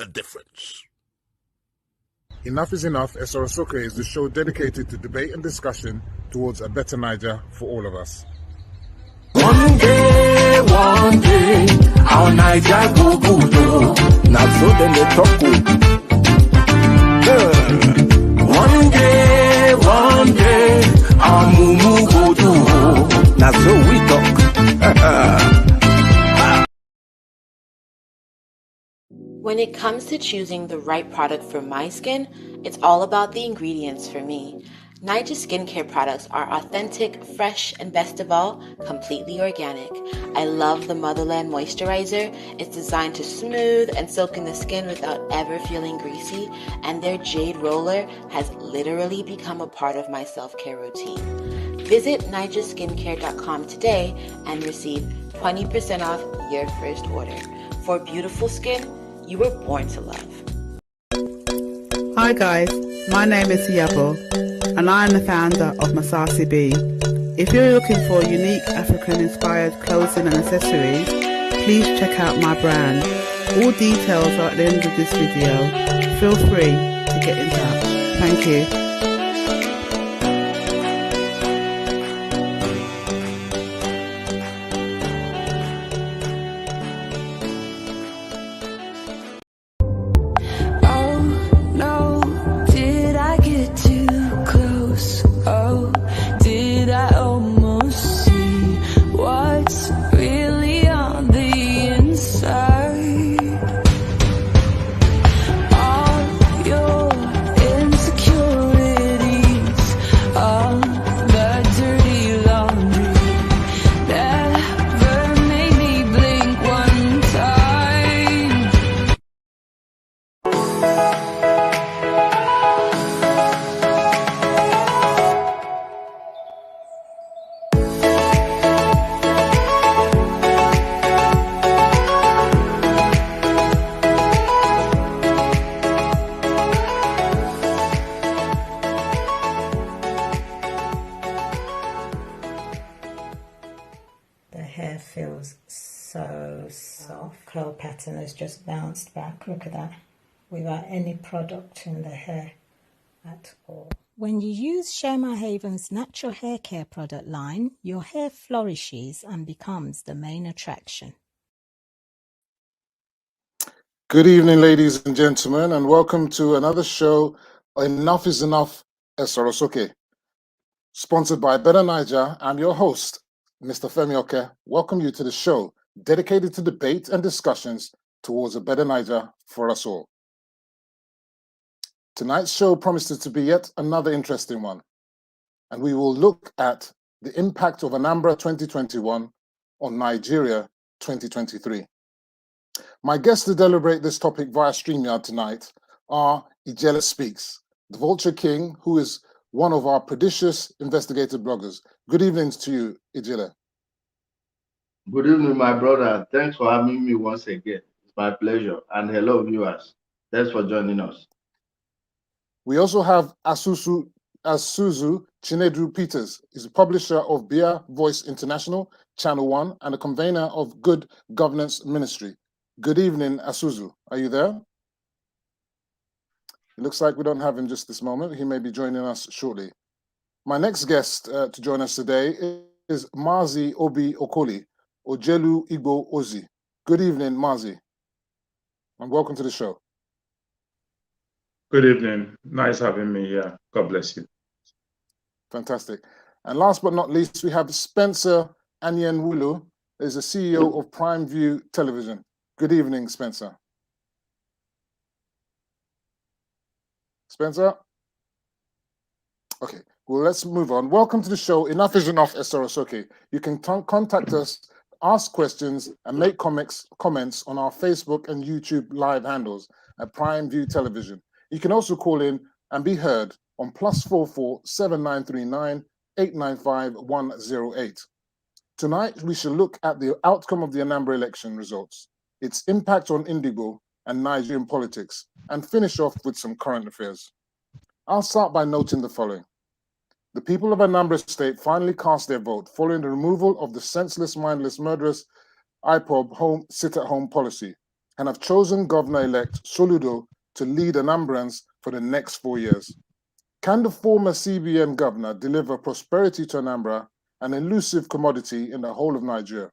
a difference. Enough is Enough, Soro Soke is the show dedicated to debate and discussion towards a better Niger for all of us. One day, our Niger go good. Now so then they talk good. One day, our mumu go do. Now so we talk. When it comes to choosing the right product for my skin, it's all about the ingredients for me. Niger skincare products are authentic, fresh, and best of all, completely organic. I love the Motherland Moisturizer. It's designed to smooth and soak in the skin without ever feeling greasy, and their Jade Roller has literally become a part of my self-care routine. Visit nigerskincare.com today and receive 20% off your first order. For beautiful skin you were born to love. Hi guys, my name is Yabo and I am the founder of Masasi B. If you're looking for unique African-inspired clothing and accessories, please check out my brand. All details are at the end of this video. Feel free to get in touch. Thank you. Feels so soft. Curl pattern has just bounced back. Look at that. Without any product in the hair at all. When you use Sherma Haven's natural hair care product line, your hair flourishes and becomes the main attraction. Good evening, ladies and gentlemen, and welcome to another show, Enough is Enough, Soro Soke. Sponsored by Better Niger, I'm your host, Mr. Femi Oke. Welcome you to the show dedicated to debate and discussions towards a better Niger for us all. Tonight's show promises to be yet another interesting one, and we will look at the impact of Anambra 2021 on Nigeria 2023. My guests to deliberate this topic via StreamYard tonight are Ijele Speaks, the Vulture King, who is one of our prodigious investigative bloggers. Good evening to you, Ijele. Good evening, my brother. Thanks for having me once again. It's my pleasure. And hello, viewers. Thanks for joining us. We also have Asuzu Chinedu Peters. He's a publisher of Beer Voice International, Channel One, and a convener of Good Governance Ministry. Good evening, Asuzu. Are you there? It looks like we don't have him just this moment. He may be joining us shortly. My next guest to join us today is Mazi Obi Okoli, Ojelu Igbo Ozi. Good evening, Mazi, and welcome to the show. Good evening. Nice having me here. God bless you. Fantastic. And last but not least, we have Spencer Anyenwulu, who is the CEO of Prime View Television. Good evening, Spencer. Spencer? Okay, well, let's move on. Welcome to the show. Enough is Enough, Soro Soke. You can contact us, ask questions, and make comments on our Facebook and YouTube live handles at Prime View Television. You can also call in and be heard on +44 7939 895 108. Tonight, we shall look at the outcome of the Anambra election results, its impact on Indigo and Nigerian politics, and finish off with some current affairs. I'll start by noting the following. The people of Anambra State finally cast their vote following the removal of the senseless, mindless, murderous IPOB sit-at-home policy. and have chosen Governor-elect Soludo to lead Anambrans for the next 4 years. Can the former CBN governor deliver prosperity to Anambra, an elusive commodity in the whole of Nigeria?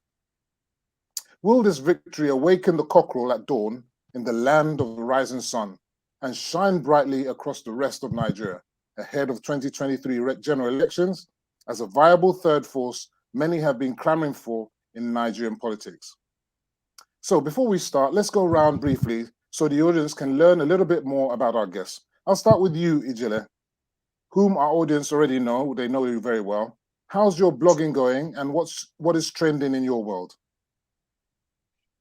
Will this victory awaken the cockerel at dawn in the land of the rising sun and shine brightly across the rest of Nigeria ahead of 2023 general elections as a viable third force many have been clamoring for in Nigerian politics? So before we start, let's go around briefly so the audience can learn a little bit more about our guests. I'll start with you, Ijele, whom our audience already know. They know you very well. How's your blogging going, and what is trending in your world?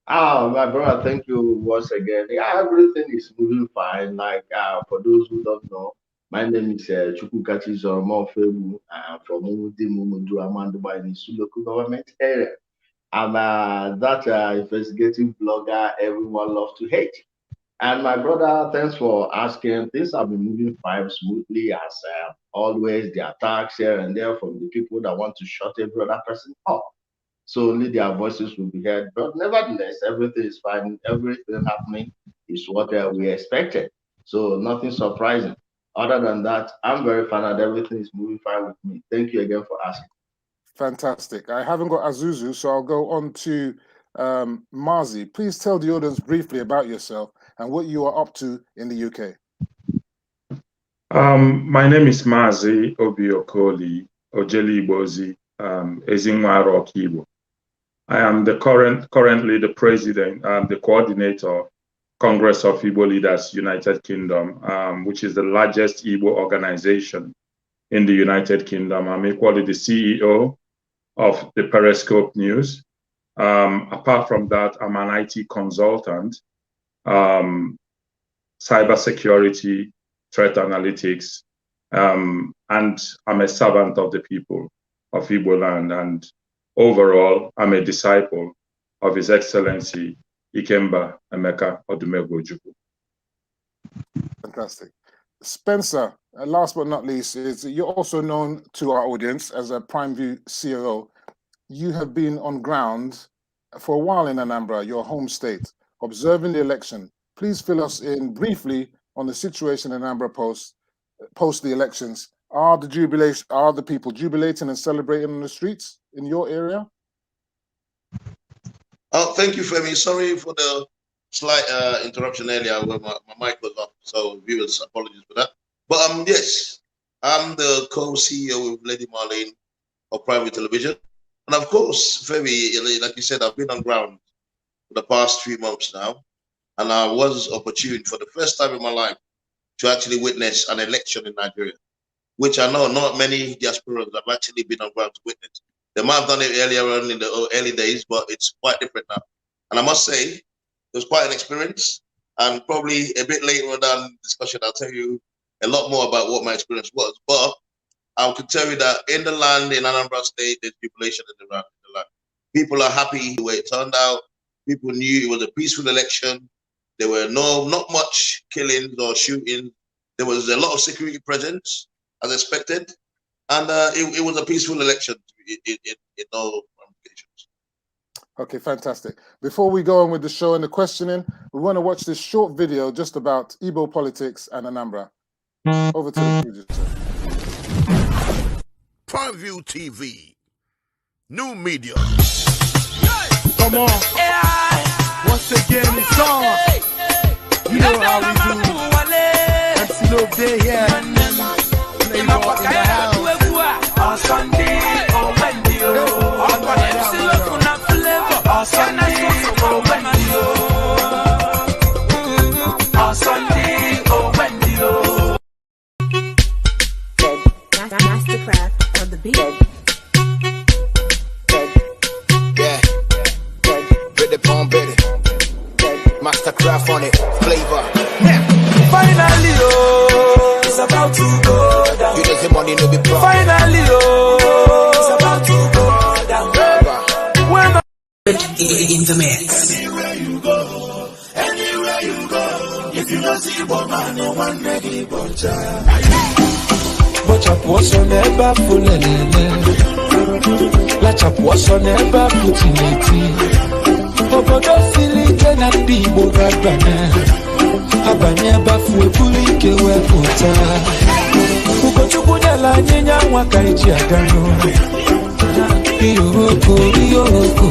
My brother, thank you once again. Yeah, everything is moving fine. Like, for those who don't know, my name is Chukwukachi Zoromo Febu. I'm from Umumundu Amanduba in the local government area. I'm that investigative blogger everyone loves to hate. And my brother, thanks for asking. Things have been moving fine smoothly as always. The attacks here and there from the people that want to shut every other person up. So only their voices will be heard. But nevertheless, everything is fine. Everything happening is what we expected. So nothing surprising. Other than that, I'm very fine and everything is moving fine with me. Thank you again for asking. Fantastic. I haven't got Azuzu, so I'll go on to Mazi. Please tell the audience briefly about yourself and what you are up to in the UK. My name is Mazi Obiokoli Ojeli Ibozi Ezinwaro Okibo. I am currently the president, the coordinator, Congress of Igbo Leaders United Kingdom, which is the largest Igbo organization in the United Kingdom. I'm equally the CEO of the Periscope News. Apart from that, I'm an IT consultant, cybersecurity, threat analytics, and I'm a servant of the people of Igbo land. And overall, I'm a disciple of His Excellency Ikemba Emeka Odumegwu-Ojukwu. Fantastic. Spencer, last but not least, you're also known to our audience as a PrimeView COO. You have been on ground for a while in Anambra, your home state, observing the election. Please fill us in briefly on the situation in Anambra post the elections. Are the people jubilating and celebrating on the streets in your area? Oh, thank you, Femi. Sorry for the slight interruption earlier when my mic was off, so viewers, apologies for that. But yes, I'm the co-CEO with Lady Marlene of Private Television. And of course, Femi, like you said, I've been on ground for the past 3 months now. And I was opportune for the first time in my life to actually witness an election in Nigeria, which I know not many diasporans have actually been on ground to witness. They might have done it earlier on in the early days, but it's quite different now. And I must say, it was quite an experience. And probably a bit later on down the discussion, I'll tell you a lot more about what my experience was. But I can tell you that in the land, in Anambra State, there's jubilation in the land. People are happy the way it turned out. People knew it was a peaceful election. There were not much killings or shooting. There was a lot of security presence, as expected. And it was a peaceful election in all ramifications. Okay, fantastic. Before we go on with the show and the questioning, we want to watch this short video just about Igbo politics and Anambra. Over to the producer. PrimeView TV, new media. Come on. Once again, it's on. You know how we do. MC Love Day here. Flavor in the house. On Sunday, on Wendy, on Sunday, on Wendy, on Sunday, on Wendy. Mastercraft on the beat. Yeah. Ready, pon, ready. Mastercraft on it. Flavor. Finally, oh, it's about to go down. You just the money, no be problem. Finally, oh, it's about to go down. When in the mix. Anywhere you go, if you don't see one man, no one make it butcher. But your poison never full of Let your poison never put in it. obodo siri ike na ndị Igbo ga-abanye abanye abafu ebulu ike wepụta ụkọchukwu nyela anyị nye nwa ka eji aga n'ụlọ iyo oko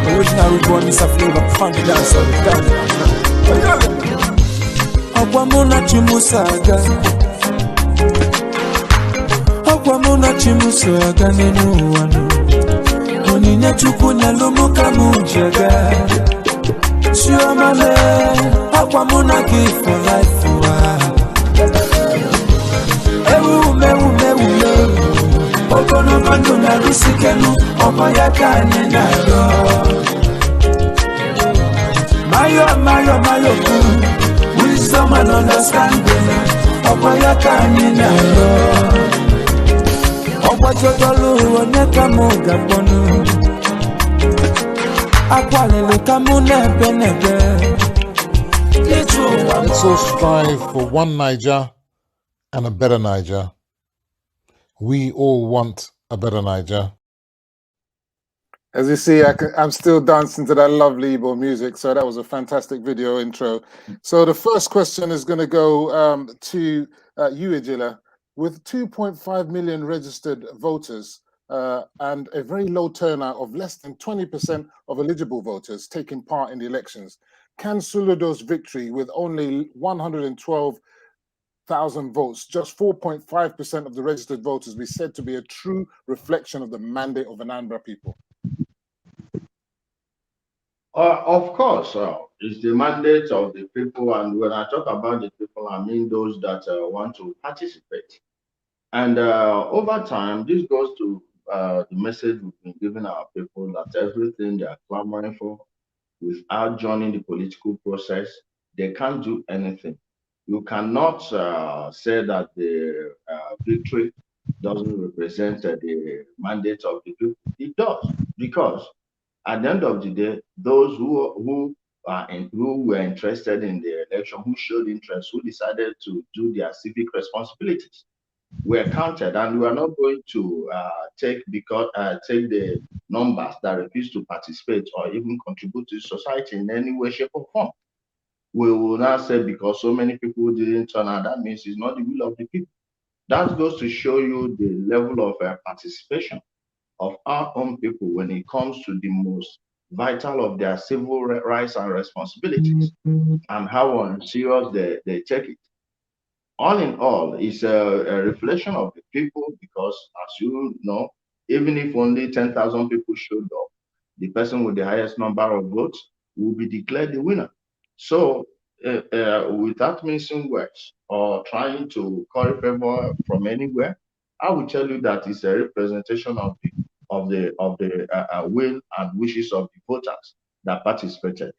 Original reborn is a flavor, funky dance all the time. Akwamuna chimusaga, akwamuna chimusaga nenu wano. Oninya chukunya lumuka mujaga. Shiomale, akwamuna give for life wa. Ewume. Okono bandu na rusikenu, okoya kanye nayo. Mayo, wisdom and understanding, okoya kanye nayo. Okwajodolu oneka muga ponu, akwalele kamu nebe. Let's all strive for one Niger and a better Niger. We all want a better Niger. As you see, I'm still dancing to that lovely Igbo music. So that was a fantastic video intro. So the first question is going to go to you, Ejila. With 2.5 million registered voters and a very low turnout of less than 20% of eligible voters taking part in the elections, can Soludo's victory with only 112,000 votes, just 4.5% of the registered voters, be said to be a true reflection of the mandate of Anambra people? Of course, it's the mandate of the people, and when I talk about the people, I mean those that want to participate. And over time, this goes to the message we've been giving our people that everything they are clamoring for, without joining the political process, they can't do anything. You cannot say that the victory doesn't represent the mandate of the people. It does, because at the end of the day, those who were interested in the election, who showed interest, who decided to do their civic responsibilities, were counted, and we are not going to take the numbers that refuse to participate or even contribute to society in any way, shape, or form. We will not say because so many people didn't turn out, that means it's not the will of the people. That goes to show you the level of participation of our own people when it comes to the most vital of their civil rights and responsibilities, and how serious they take it. All in all, it's a reflection of the people, because as you know, even if only 10,000 people showed up, the person with the highest number of votes will be declared the winner. So without mincing words or trying to curry favor from anywhere, I will tell you that it's a representation of the will and wishes of the voters that participated.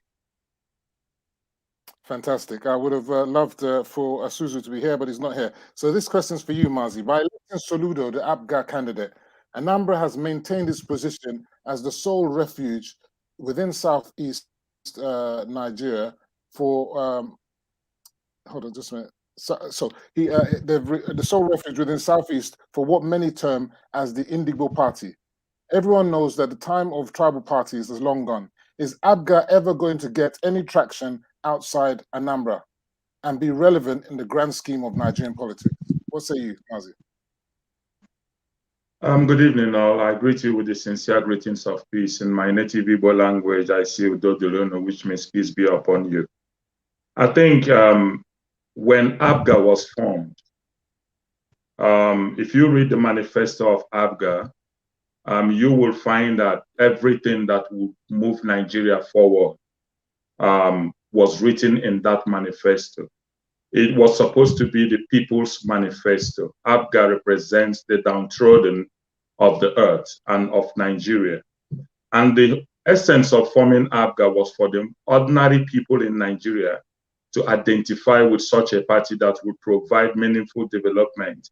Fantastic. I would have loved for Asuzu to be here, but he's not here. So this question's for you, Mazi. By electing Soludo, the APGA candidate, Anambra has maintained its position as the sole refuge within Southeast Nigeria for, hold on just a minute. The sole refuge within Southeast for what many term as the Indigo Party. Everyone knows that the time of tribal parties is long gone. Is APGA ever going to get any traction outside Anambra and be relevant in the grand scheme of Nigerian politics? What say you, Mazi? Good evening, all. I greet you with the sincere greetings of peace. In my native Igbo language, I say Udodolono, which means peace be upon you. I think when APGA was formed, if you read the manifesto of APGA, you will find that everything that would move Nigeria forward was written in that manifesto. It was supposed to be the People's Manifesto. ABGA represents the downtrodden of the earth and of Nigeria. And the essence of forming ABGA was for the ordinary people in Nigeria to identify with such a party that would provide meaningful development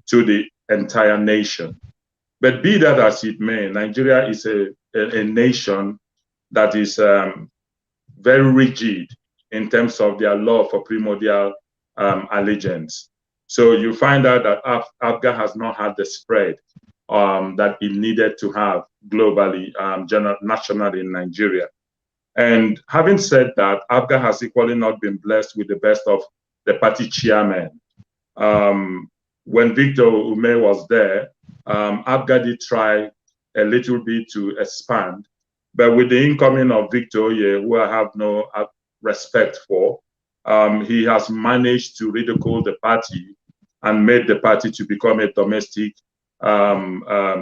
to the entire nation. But be that as it may, Nigeria is a nation that is very rigid in terms of their law for primordial allegiance. So you find out that ABGA has not had the spread that it needed to have globally, nationally in Nigeria. And having said that, ABGA has equally not been blessed with the best of the party chairmen. When Victor Ume was there, ABGA did try a little bit to expand, but with the incoming of Victor Oye, who I have no respect for, he has managed to ridicule the party and made the party to become a domestic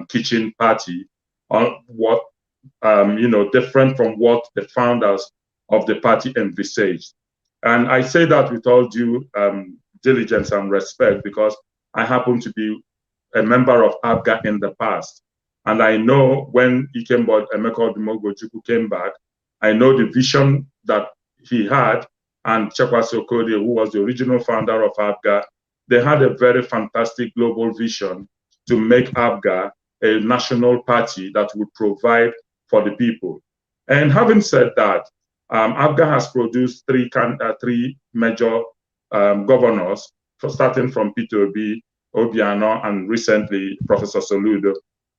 kitchen party, on what different from what the founders of the party envisaged. And I say that with all due diligence and respect, because I happen to be a member of ABGA in the past. And I know when Ikembo Emeka Odumogojukwu came back, I know the vision that he had, and Chekwasi Okorie, who was the original founder of ABGA, they had a very fantastic global vision to make ABGA a national party that would provide for the people. And having said that, ABGA has produced three major governors, starting from Peter Obi, Obiano, and recently Professor Soludo.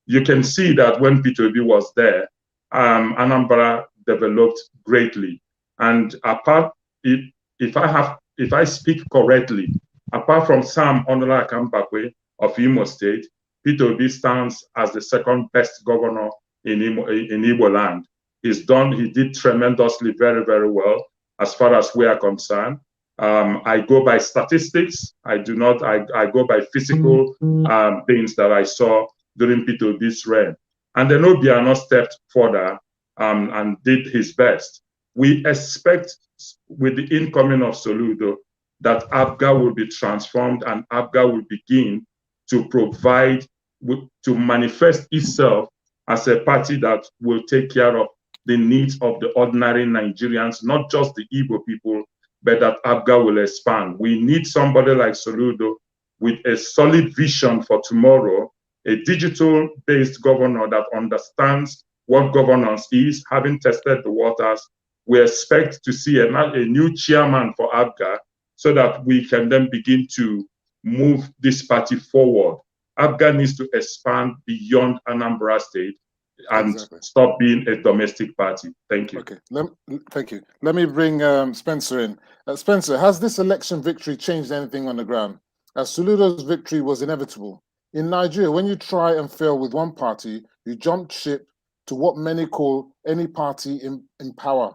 You can see that when Peter Obi was there, Anambra developed greatly. And apart, if I speak correctly, apart from Sam Onola Akambakwe of Imo State, Peter Obi stands as the second best governor in Igbo land. He did tremendously very, very well as far as we are concerned. I go by statistics. I go by physical things that I saw during Peter Obi's reign. And then Obiano stepped further and did his best. We expect with the incoming of Soludo that ABGA will be transformed and ABGA will begin to provide, to manifest itself as a party that will take care of the needs of the ordinary Nigerians, not just the Igbo people, but that ABGA will expand. We need somebody like Soludo with a solid vision for tomorrow, a digital-based governor that understands what governance is, having tested the waters. We expect to see a new chairman for ABGA so that we can then begin to move this party forward. ABGA needs to expand beyond Anambra State and stop being a domestic party. Thank you. Okay, thank you. Let me bring Spencer in. Spencer, has this election victory changed anything on the ground? As Soludo's victory was inevitable. In Nigeria, when you try and fail with one party, you jump ship to what many call any party in power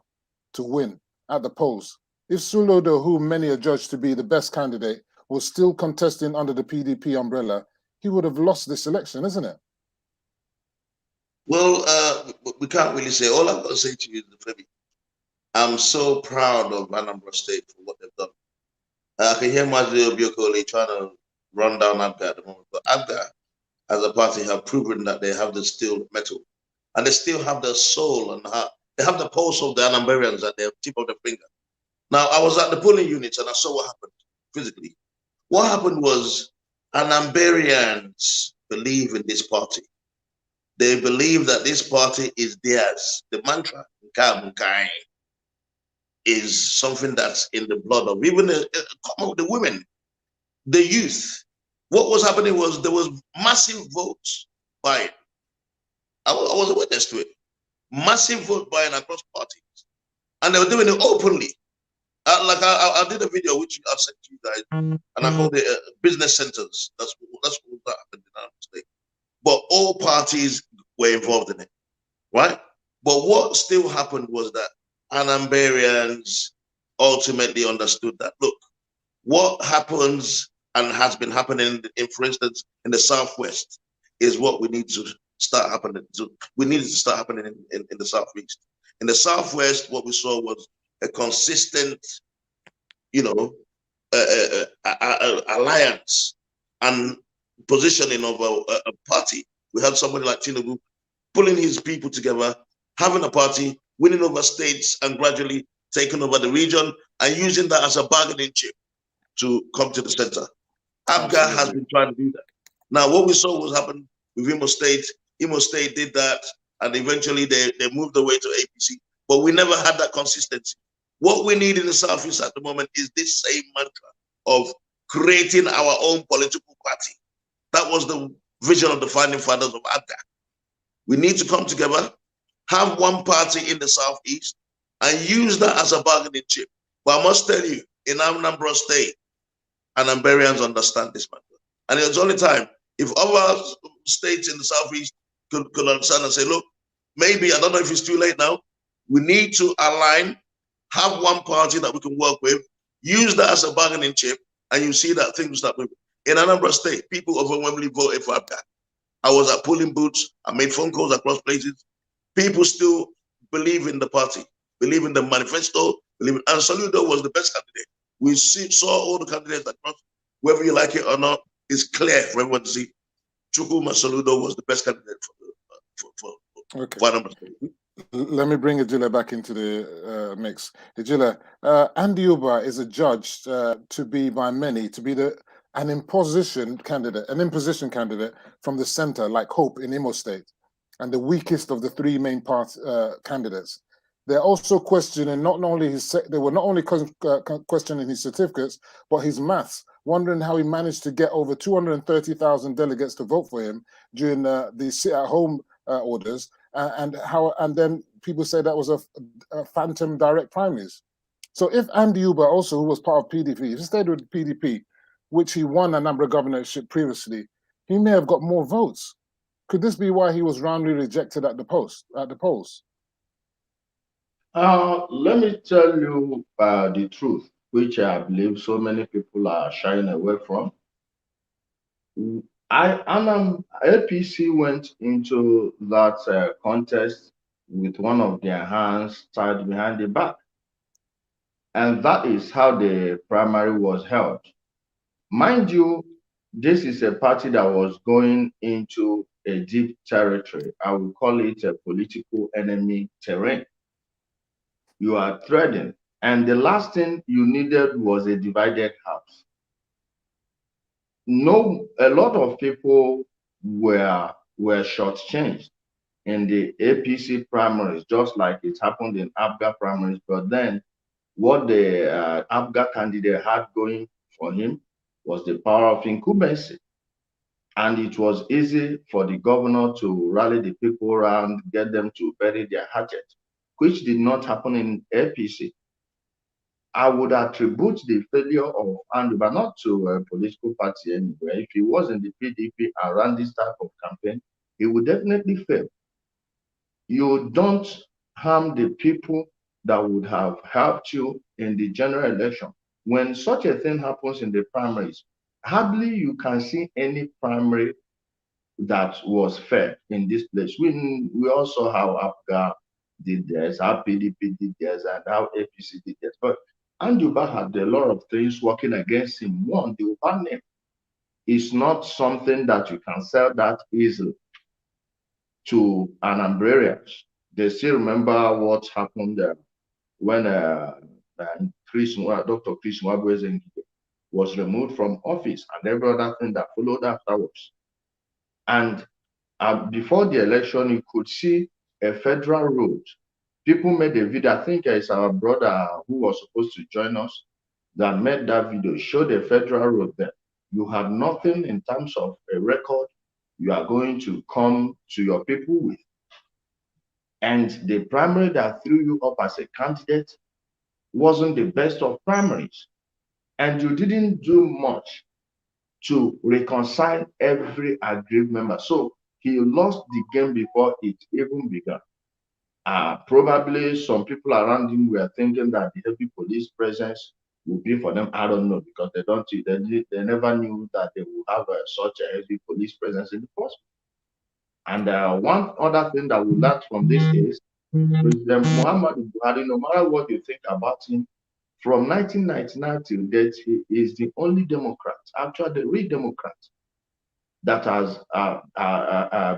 to win at the polls. If Soludo, who many are judged to be the best candidate, was still contesting under the PDP umbrella, he would have lost this election, isn't it? Well, we can't really say. All I've got to say to you is, I'm so proud of Anambra State for what they've done. I can hear Mazi Obiokole trying to run down ABGA at the moment, but ABGA as a party have proven that they have the steel metal, and they still have the soul and heart. They have the pulse of the Anambarians at the tip of the finger. Now, I was at the polling units and I saw what happened physically. What happened was Anambarians believe in this party. They believe that this party is theirs. The mantra, is something that's in the blood of even the women, the youth. What was happening was there was massive votes buying. I was a witness to it. Massive vote buying across parties. And they were doing it openly. I did a video which I sent to you guys, and I called it business centers. That's what happened in our state. But all parties were involved in it, right? But what still happened was that Anambarians ultimately understood that, look, what happens and has been happening, for instance, in the Southwest is what we need to start happening. So we needed to start happening in the Southeast. In the Southwest, what we saw was a consistent, you know, alliance and positioning of a party. We had somebody like Tinubu pulling his people together, having a party, winning over states, and gradually taking over the region and using that as a bargaining chip to come to the center. ABGA has been trying to do that. Now, what we saw was happen with Imo State. Imo State did that, and eventually they moved away to APC. But we never had that consistency. What we need in the Southeast at the moment is this same mantra of creating our own political party. That was the vision of the founding fathers of ABGA. We need to come together, have one party in the Southeast, and use that as a bargaining chip. But I must tell you, in Anambra State, Anambarians understand this matter. And it's only time if other states in the Southeast could understand and say, look, maybe, I don't know if it's too late now, we need to align, have one party that we can work with, use that as a bargaining chip, and you see that things start moving. In Anambra State, people overwhelmingly voted for ABGA. I was at polling booths, I made phone calls across places. People still believe in the party, believe in the manifesto, and Saludo was the best candidate. We saw all the candidates across, whether you like it or not, it's clear for everyone to see. Chukuma Saludo was the best candidate for Anambra State. Let me bring Ejila back into the mix. Ejila, Andy Uba is adjudged to be by many to be an imposition candidate from the center, like Hope in Imo State, and the weakest of the three main candidates. They're also questioning not only questioning his certificates, but his maths, wondering how he managed to get over 230,000 delegates to vote for him during the sit-at-home orders, and then people say that was a phantom direct primaries. So if Andy Uba also, who was part of PDP, if he stayed with PDP, which he won a number of governorship previously, he may have got more votes. Could this be why he was roundly rejected at the polls? Let me tell you the truth, which I believe so many people are shying away from. APC went into that contest with one of their hands tied behind the back. And that is how the primary was held. Mind you, this is a party that was going into a deep territory. I would call it a political enemy terrain. You are threading, and the last thing you needed was a divided house. A lot of people were shortchanged in the APC primaries, just like it happened in ABGA primaries. But then what the ABGA candidate had going for him was the power of incumbency. And it was easy for the governor to rally the people around, get them to bury their hatchet, which did not happen in APC. I would attribute the failure of Andrew, but not to a political party anywhere. If he was in the PDP around this type of campaign, he would definitely fail. You don't harm the people that would have helped you in the general election. When such a thing happens in the primaries, hardly you can see any primary that was fair in this place. We also saw how APGA did this, how PDP did this, and how APC did this. But Anduba had a lot of things working against him. One, the Uba name is not something that you can sell that easily to Anambrarians. They still remember what happened when Dr. Chris Nwabweze was removed from office and every other thing that followed afterwards. And before the election, you could see a federal road. People made a video. I think it's our brother who was supposed to join us that made that video, showed a federal road there. You had nothing in terms of a record you are going to come to your people with. And the primary that threw you up as a candidate wasn't the best of primaries. And you didn't do much to reconcile every aggrieved member. So he lost the game before it even began. Probably some people around him were thinking that the heavy police presence would be for them. I don't know, because they never knew that they would have such a heavy police presence in the first place. And one other thing that we learned from this is President Muhammadu Buhari, no matter what you think about him, from 1999 till date, he is the only Democrat, actually the real Democrat, that has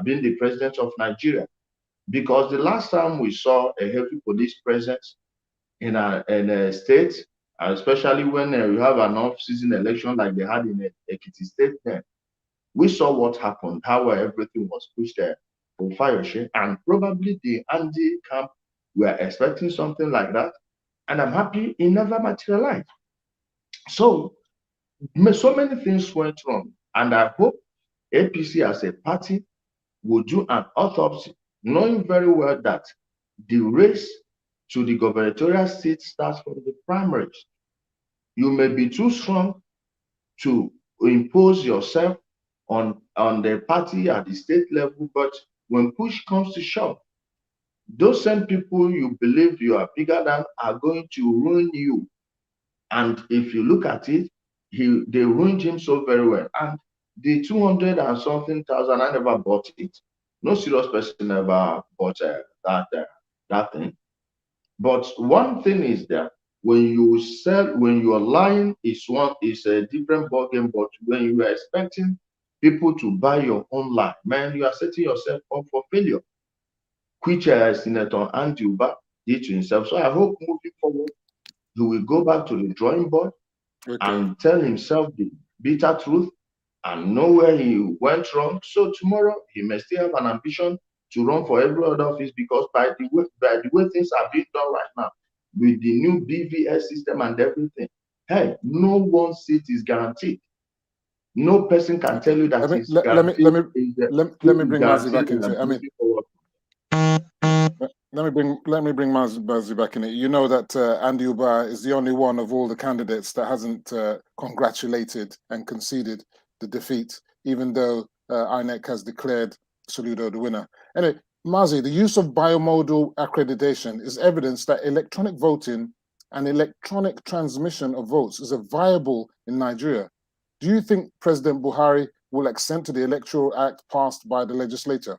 been the president of Nigeria. Because the last time we saw a heavy police presence in a state, especially when you have an off-season election like they had in Ekiti State then, we saw what happened, how everything was pushed for fire, and probably the Andy camp were expecting something like that, and I'm happy it never materialized. So many things went wrong, and I hope APC as a party will do an autopsy, knowing very well that the race to the gubernatorial seat starts from the primaries. You may be too strong to impose yourself on the party at the state level, but when push comes to shove, those same people you believe you are bigger than are going to ruin you. And if you look at it, they ruined him so very well. And the 200 and something thousand, I never bought it. No serious person ever bought that thing. But one thing is that when you sell, when you are lying, is a different ballgame. But when you are expecting people to buy your own lie, man, you are setting yourself up for failure, which Senator Anduba did to himself. So I hope moving forward, he will go back to the drawing board and tell himself the bitter truth and know where he went wrong. So tomorrow he may still have an ambition to run for every other office, because by the way things are being done right now, with the new BVS system and everything, hey, no one seat is guaranteed. No person can tell you that it's guaranteed. Let me bring Mazi back into it. I mean, let me bring Mazi back in it. You know that Andy Uba is the only one of all the candidates that hasn't congratulated and conceded the defeat, even though INEC has declared Soludo the winner. Anyway, Mazi, the use of biomodal accreditation is evidence that electronic voting and electronic transmission of votes is viable in Nigeria. Do you think President Buhari will assent to the Electoral Act passed by the legislature?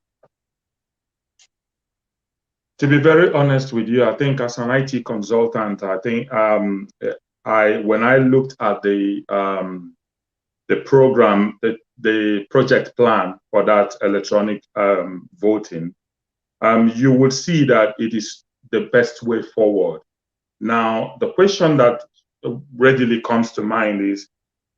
To be very honest with you, I think as an IT consultant, I think when I looked at the program, the project plan for that electronic voting, you will see that it is the best way forward. Now, the question that readily comes to mind is,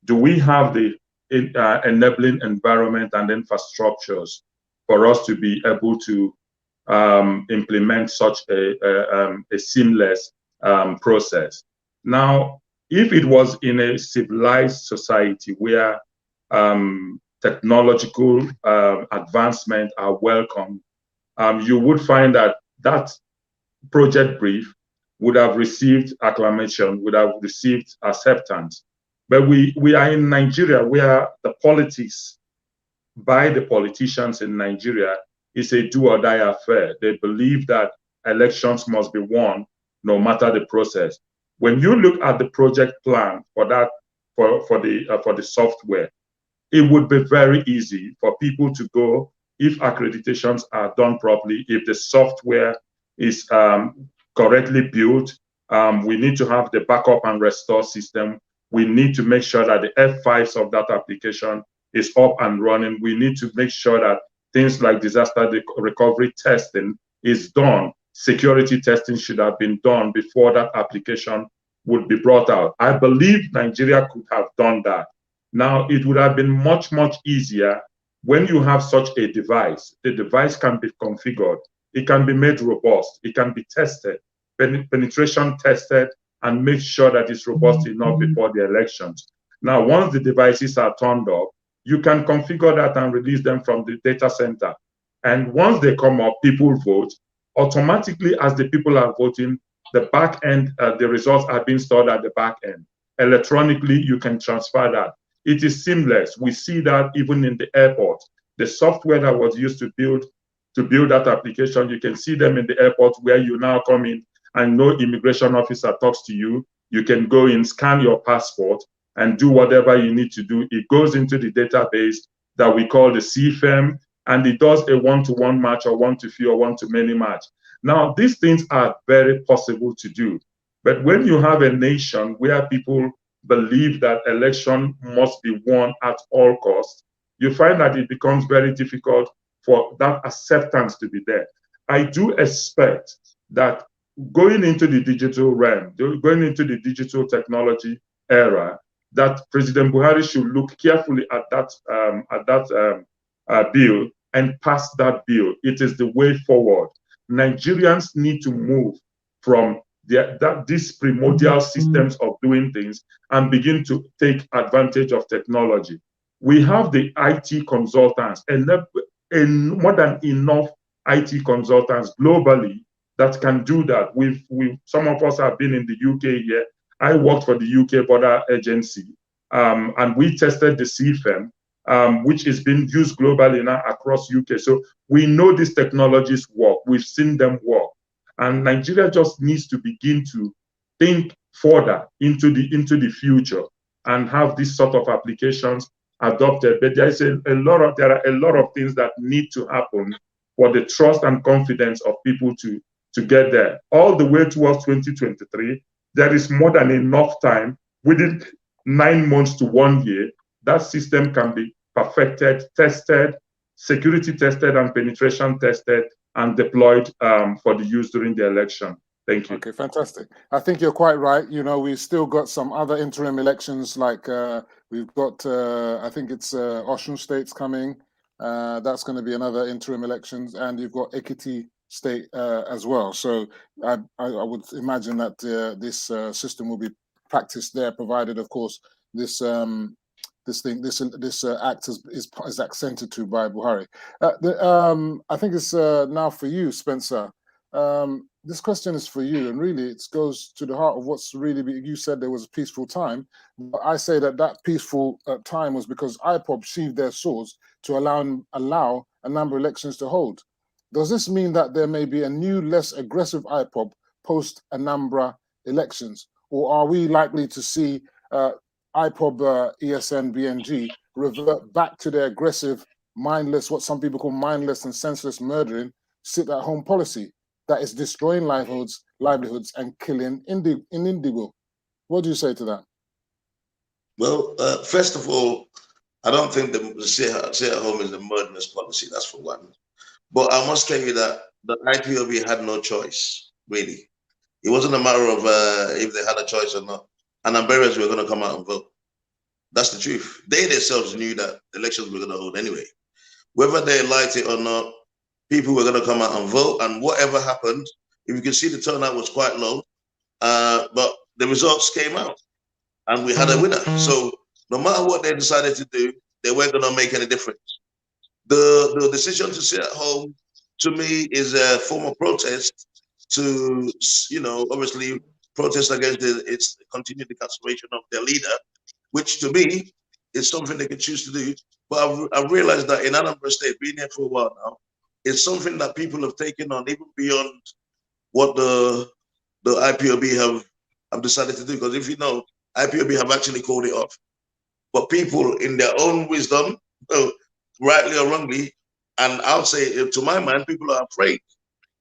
do we have the enabling environment and infrastructures for us to be able to implement such a seamless process? Now, if it was in a civilized society where technological advancement are welcome, you would find that that project brief would have received acclamation, would have received acceptance. But we are in Nigeria, where the politics by the politicians in Nigeria is a do or die affair. They believe that elections must be won no matter the process. When you look at the project plan for that, for the software, it would be very easy for people to go, if accreditations are done properly, if the software is correctly built. We need to have the backup and restore system. We need to make sure that the F5s of that application is up and running. We need to make sure that things like disaster recovery testing is done. Security testing should have been done before that application would be brought out. I believe Nigeria could have done that. Now, it would have been much, much easier when you have such a device. The device can be configured. It can be made robust. It can be tested, penetration tested, and make sure that it's robust enough before the elections. Now, once the devices are turned up, you can configure that and release them from the data center. And once they come up, people vote. Automatically, as the people are voting, the back end, the results are being stored at the back end. Electronically, you can transfer that. It is seamless. We see that even in the airport. The software that was used to build that application, you can see them in the airport where you now come in and no immigration officer talks to you. You can go in, scan your passport, and do whatever you need to do. It goes into the database that we call the CFM. and it does a one-to-one match or one-to-few or one-to-many match. Now, these things are very possible to do. But when you have a nation where people believe that election must be won at all costs, you find that it becomes very difficult for that acceptance to be there. I do expect that going into the digital realm, going into the digital technology era, that President Buhari should look carefully at that bill and pass that bill. It is the way forward. Nigerians need to move from these primordial systems of doing things and begin to take advantage of technology. We have the IT consultants and more than enough IT consultants globally that can do that. Some of us have been in the UK here. I worked for the UK Border Agency, and we tested the CFM, which is being used globally now across UK. So we know these technologies work. We've seen them work. And Nigeria just needs to begin to think further into the future and have these sort of applications adopted. But there are a lot of things that need to happen for the trust and confidence of people to get there. All the way towards 2023, there is more than enough time. Within 9 months to 1 year, that system can be perfected, tested, security tested, and penetration tested, and deployed for the use during the election. Thank you. Okay, fantastic. I think you're quite right. You know, we've still got some other interim elections, like we've got, I think it's Osun State's coming. That's going to be another interim elections, and you've got Ekiti State as well. So I would imagine that this system will be practiced there, provided, of course, this act is accented to by Buhari. I think it's now for you, Spencer. This question is for you, and really it goes to the heart of what's really. You said there was a peaceful time, but I say that peaceful time was because IPOB sheathed their swords to allow a number of elections to hold. Does this mean that there may be a new, less aggressive IPOB post Anambra elections, or are we likely to see IPOB, ESN, BNG revert back to their aggressive, mindless, what some people call mindless and senseless murdering, sit-at-home policy that is destroying livelihoods and killing in Indigo? What do you say to that? Well, first of all, I don't think the sit-at-home is a murderous policy, that's for one. But I must tell you that the IPOB had no choice, really. It wasn't a matter of if they had a choice or not. Anambras were going to come out and vote. That's the truth. They themselves knew that elections were going to hold anyway. Whether they liked it or not, people were going to come out and vote. And whatever happened, if you can see, the turnout was quite low. But the results came out and we had a winner. So no matter what they decided to do, they weren't going to make any difference. The decision to sit at home, to me, is a form of protest to, obviously protest against its continued incarceration of their leader, which to me is something they can choose to do. But I've realized that in Anambra State, being here for a while now, it's something that people have taken on even beyond what the IPOB have decided to do. Because if you know, IPOB have actually called it off. But people in their own wisdom, rightly or wrongly, and I'll say, to my mind, people are afraid.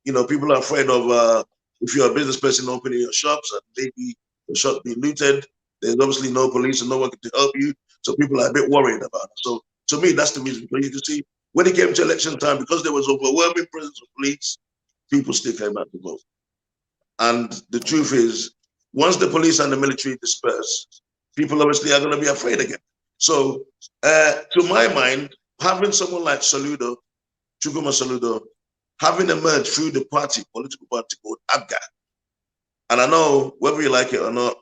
People are afraid of if you're a business person opening your shops and maybe the shop be looted, there's obviously no police and no one to help you. So people are a bit worried about it. So to me, that's the reason. But you can see when it came to election time, because there was overwhelming presence of police, people still came out to vote. And the truth is, once the police and the military disperse, people obviously are going to be afraid again. So to my mind, having someone like Chukwuma Soludo, having emerged through the political party called ABGA, and I know whether you like it or not,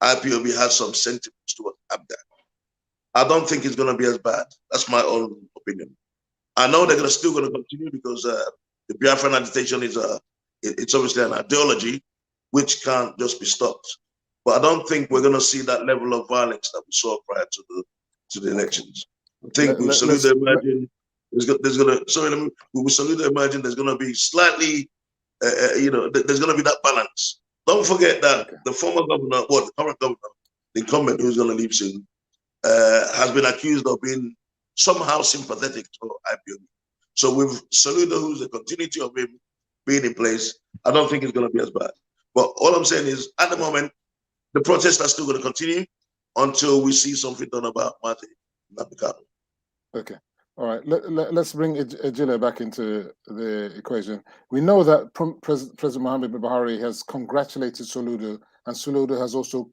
IPOB has some sentiments towards ABGA. I don't think it's going to be as bad. That's my own opinion. I know they're still going to continue because the Biafran agitation it's obviously an ideology which can't just be stopped. But I don't think we're going to see that level of violence that we saw prior to the elections. I think with Soludo emerging, there's going to be slightly, there's going to be that balance. Don't forget that the former governor, the current governor, the incumbent who's going to leave soon, has been accused of being somehow sympathetic to IPOB. So with Soludo, who's the continuity of him being in place, I don't think it's going to be as bad. But all I'm saying is, at the moment, the protests are still going to continue until we see something done about Mate Nabikano. Okay. All right. Let's bring Ejile back into the equation. We know that President Mohamed Buhari has congratulated Soludo, and Soludo has also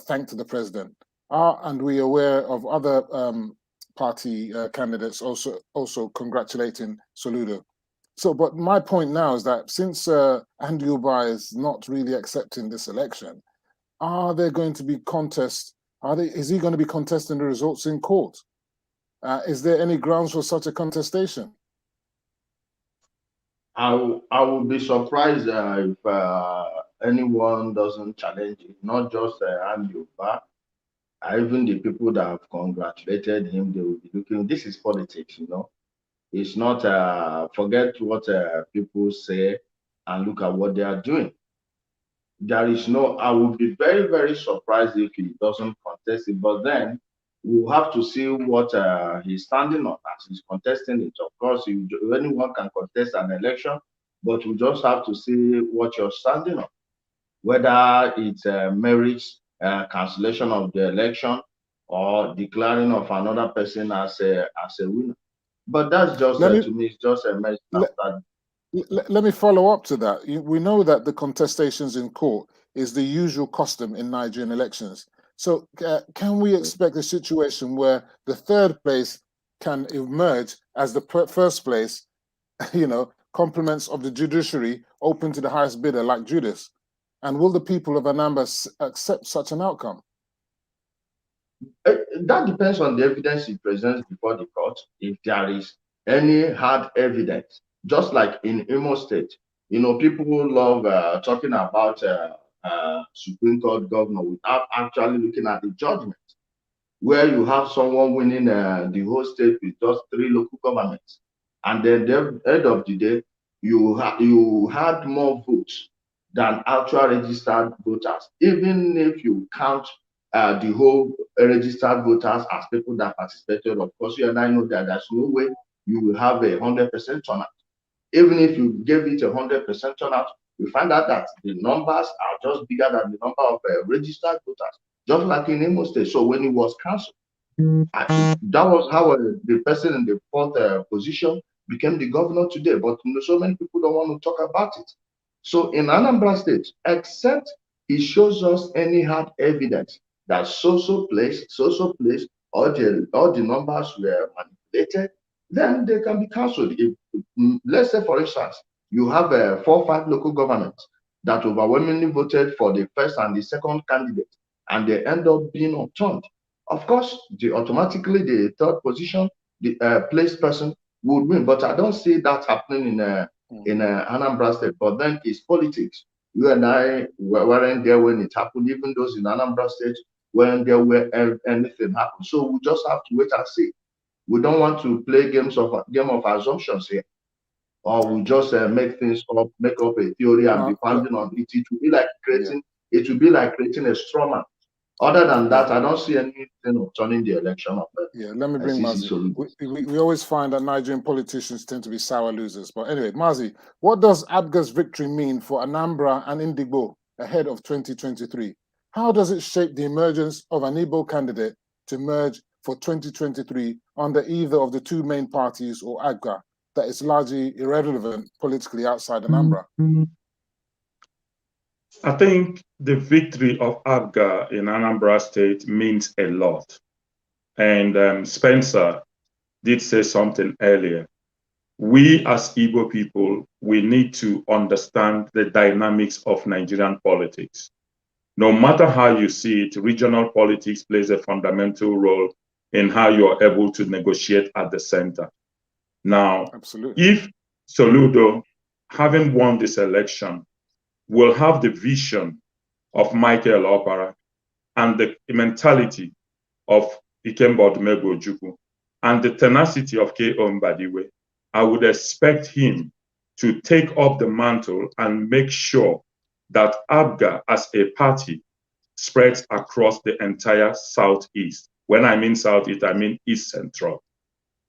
thanked the president. And we are aware of other party candidates also congratulating Soludo. So, but my point now is that since Andy Uba is not really accepting this election, are there going to be contests? Is he going to be contesting the results in court? Is there any grounds for such a contestation? I would be surprised if anyone doesn't challenge it, not just Andy Uba. Even the people that have congratulated him, they will be looking. This is politics, you know. It's not, forget what people say and look at what they are doing. There is no, I would be very, very surprised if he doesn't contest it, but then we'll have to see what he's standing on as he's contesting it. Of course, anyone can contest an election, but we just have to see what you're standing on, whether it merits cancellation of the election or declaring of another person as a winner. But that's just, to me, it's just a mess. Let me follow up to that. We know that the contestations in court is the usual custom in Nigerian elections. So can we expect a situation where the third place can emerge as the first place, compliments of the judiciary open to the highest bidder like Judas? And will the people of Anambra accept such an outcome? That depends on the evidence he presents before the court. If there is any hard evidence, just like in Imo State, people love talking about Supreme Court governor without actually looking at the judgment, where you have someone winning the whole state with just 3 local governments, and then at the end of the day, you had more votes than actual registered voters, even if you count the whole registered voters as people that participated. Of course, you and I know that there's no way you will have 100% turnout. Even if you gave it 100% turnout, you find out that the numbers are just bigger than the number of registered voters, just like in Imo State. So when it was cancelled, that was how the person in the 4th position became the governor today. But so many people don't want to talk about it. So in Anambra State, except he shows us any hard evidence that so-so place, all the numbers were manipulated, then they can be cancelled. If, let's say, for instance, you have 4 or 5 local governments that overwhelmingly voted for the first and the second candidate, and they end up being overturned. Of course, automatically the third position, the placed person would win. But I don't see that happening in Anambra State. But then it's politics. You and I weren't there when it happened. Even those in Anambra State weren't there when anything happened. So we just have to wait and see. We don't want to play game of assumptions here, or we just make things up, make up a theory and be founding on it. It will be like creating a straw man. Other than that, I don't see anything of turning the election up. Let me bring Mazi. We always find that Nigerian politicians tend to be sour losers. But anyway, Mazi, what does Abga's victory mean for Anambra and Indigbo ahead of 2023? How does it shape the emergence of an Igbo candidate to emerge for 2023 under either of the 2 main parties or Abga that is largely irrelevant politically outside Anambra? I think the victory of Abga in Anambra State means a lot. And Spencer did say something earlier. We as Igbo people, we need to understand the dynamics of Nigerian politics. No matter how you see it, regional politics plays a fundamental role in how you're able to negotiate at the center. Now, if Soludo, having won this election, will have the vision of Michael Opara and the mentality of Ikemba Odumegwu Ojukwu and the tenacity of K.O. Mbadiwe, I would expect him to take up the mantle and make sure that Abga as a party spreads across the entire Southeast. When I mean Southeast, I mean East Central.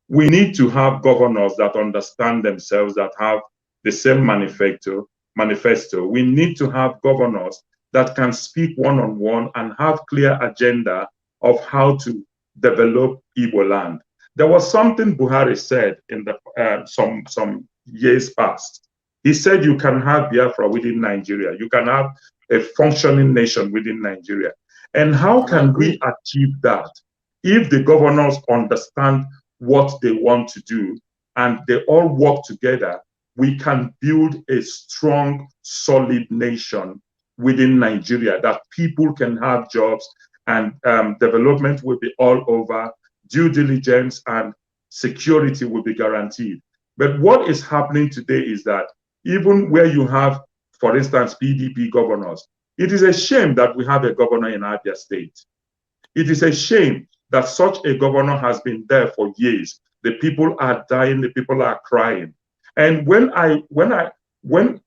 We need to have governors that understand themselves, that have the same manifesto. We need to have governors that can speak one-on-one and have clear agenda of how to develop Igbo land. There was something Buhari said in the some years past. He said you can have Biafra within Nigeria. You can have a functioning nation within Nigeria. And how can we achieve that if the governors understand what they want to do and they all work together? We can build a strong, solid nation within Nigeria that people can have jobs and development will be all over, due diligence and security will be guaranteed. But what is happening today is that even where you have, for instance, PDP governors, it is a shame that we have a governor in Abia State. It is a shame that such a governor has been there for years. The people are dying, the people are crying. And when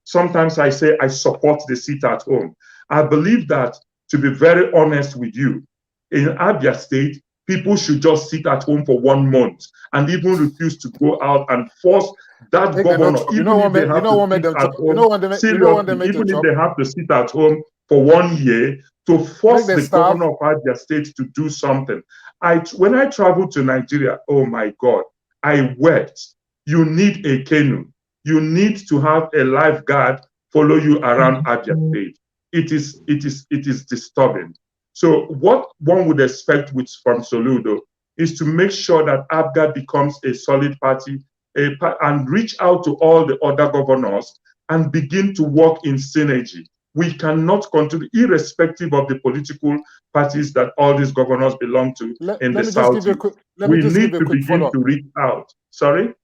sometimes I say I support the sit at home, I believe that, to be very honest with you, in Abia State, people should just sit at home for 1 month and even refuse to go out and force that governor, even if they have to sit at home, seriously, even if they have to sit at home for 1 year, to force the governor of Abia State to do something. When I traveled to Nigeria, oh my God, I wept. You need a canoe. You need to have a lifeguard follow you around Abia State. It is disturbing. So what one would expect from Soludo is to make sure that ABGA becomes a solid party and reach out to all the other governors and begin to work in synergy. We cannot continue, irrespective of the political parties that all these governors belong to in the South. We need to begin to reach out. Sorry?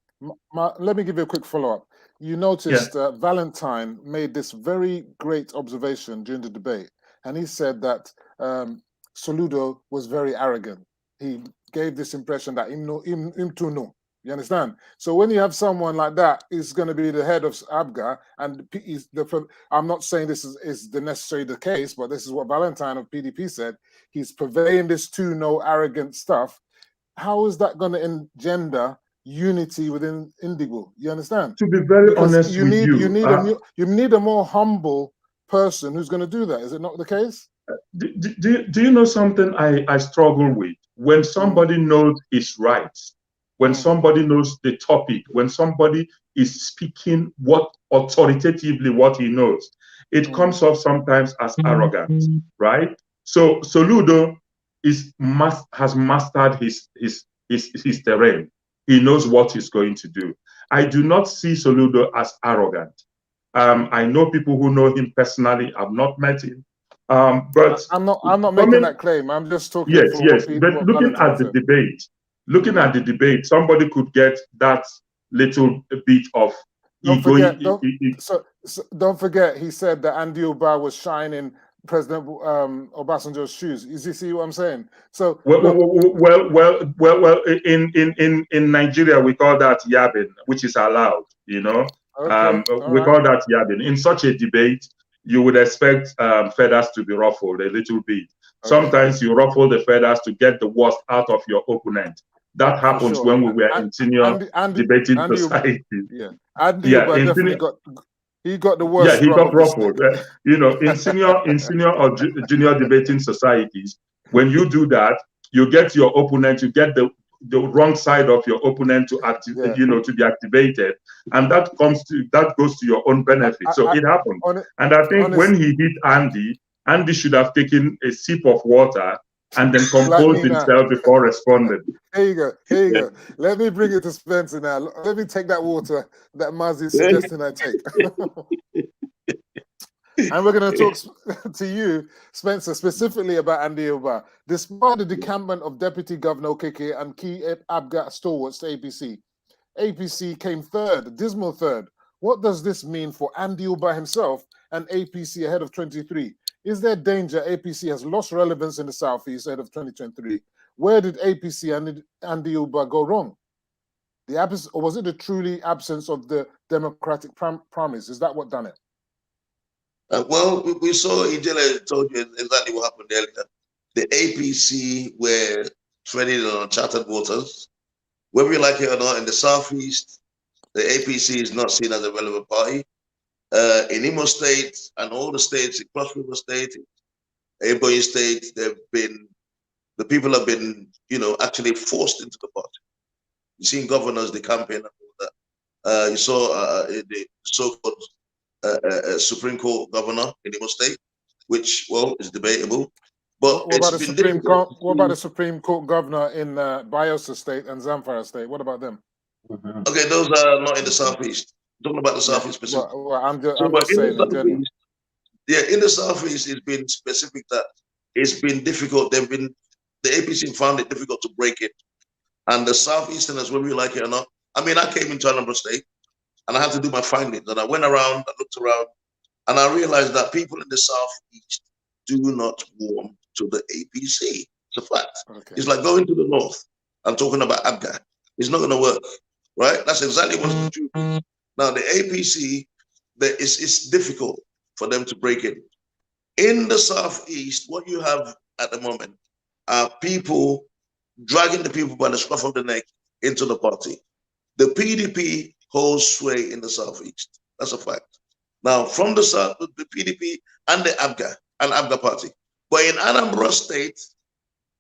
Let me give you a quick follow-up. You noticed Valentine made this very great observation during the debate, and he said that Soludo was very arrogant. He gave this impression that him too know. You understand? So when you have someone like that, he's going to be the head of ABGA, and I'm not saying this is necessarily the case, but this is what Valentine of PDP said. He's purveying this too know arrogant stuff. How is that going to engender unity within Indigo? You understand? To be very honest you need a more humble person who's going to do that. Is it not the case? Do you know something I struggle with? When somebody knows his rights, when somebody knows the topic, when somebody is speaking authoritatively what he knows, it comes off sometimes as arrogance, right? So Soludo has mastered his terrain. He knows what he's going to do. I do not see Soludo as arrogant. I know people who know him personally. I've not met him. But I'm not making that claim. I'm just talking. Yes. But looking at the debate, somebody could get that little bit of ego. Don't forget, he said that Andy Uba was shining President Obasanjo's shoes. You see what I'm saying? So in Nigeria we call that yabbing, which is allowed. You know, we call that yabbing. In such a debate, you would expect feathers to be ruffled a little bit. Sometimes you ruffle the feathers to get the worst out of your opponent. That happens when we were in senior debating society. He got the worst. Yeah, he got ruffled. You know, in senior or junior debating societies, when you do that, you get your opponent, you get the wrong side of your opponent to to be activated, and that goes to your own benefit. So it happened, and I think when he hit Andy should have taken a sip of water and then composed himself before responding. Here you go. Let me bring it to Spencer now. Let me take that water that Mazi is suggesting I take. And we're going to talk to you, Spencer, specifically about Andy Uba. Despite the decampment of Deputy Governor Okeke and key ABGA stalwarts to APC came third, dismal third. What does this mean for Andy Uba himself and APC ahead of 23? Is there danger APC has lost relevance in the Southeast ahead of 2023? Where did APC and Andy Uba go wrong? The absence, or was it the truly absence of the democratic promise? Is that what done it? Well, we saw Ijele told you exactly what happened earlier. The APC were treading on uncharted waters whether you like it or not, in the Southeast, the APC is not seen as a relevant party. In Imo State and all the states, in Cross River State, Ebonyi State, the people have been, actually forced into the party. You've seen governors, the campaign and all that. You saw the so-called Supreme Court governor in Imo State, which, well, is debatable. But what about the Supreme Court governor in Bayelsa State and Zamfara State? What about them? Okay, those are not in the Southeast. I'm talking about the Southeast specifically. Well, I'm just saying in general. Yeah, in the Southeast, it's been specific that it's been difficult. The APC found it difficult to break it. And the Southeasterners, whether you like it or not, I mean, I came into Anambra State and I had to do my findings. And I went around, I looked around, and I realized that people in the Southeast do not warm to the APC. It's a fact. Okay. It's like going to the North and talking about ABGA. It's not going to work, right? That's exactly what's the truth. Now, the APC, it's difficult for them to break it. In the Southeast, what you have at the moment are people dragging the people by the scruff of the neck into the party. The PDP holds sway in the Southeast. That's a fact. Now, from the South, the PDP and the ABGA party. But in Anambra State,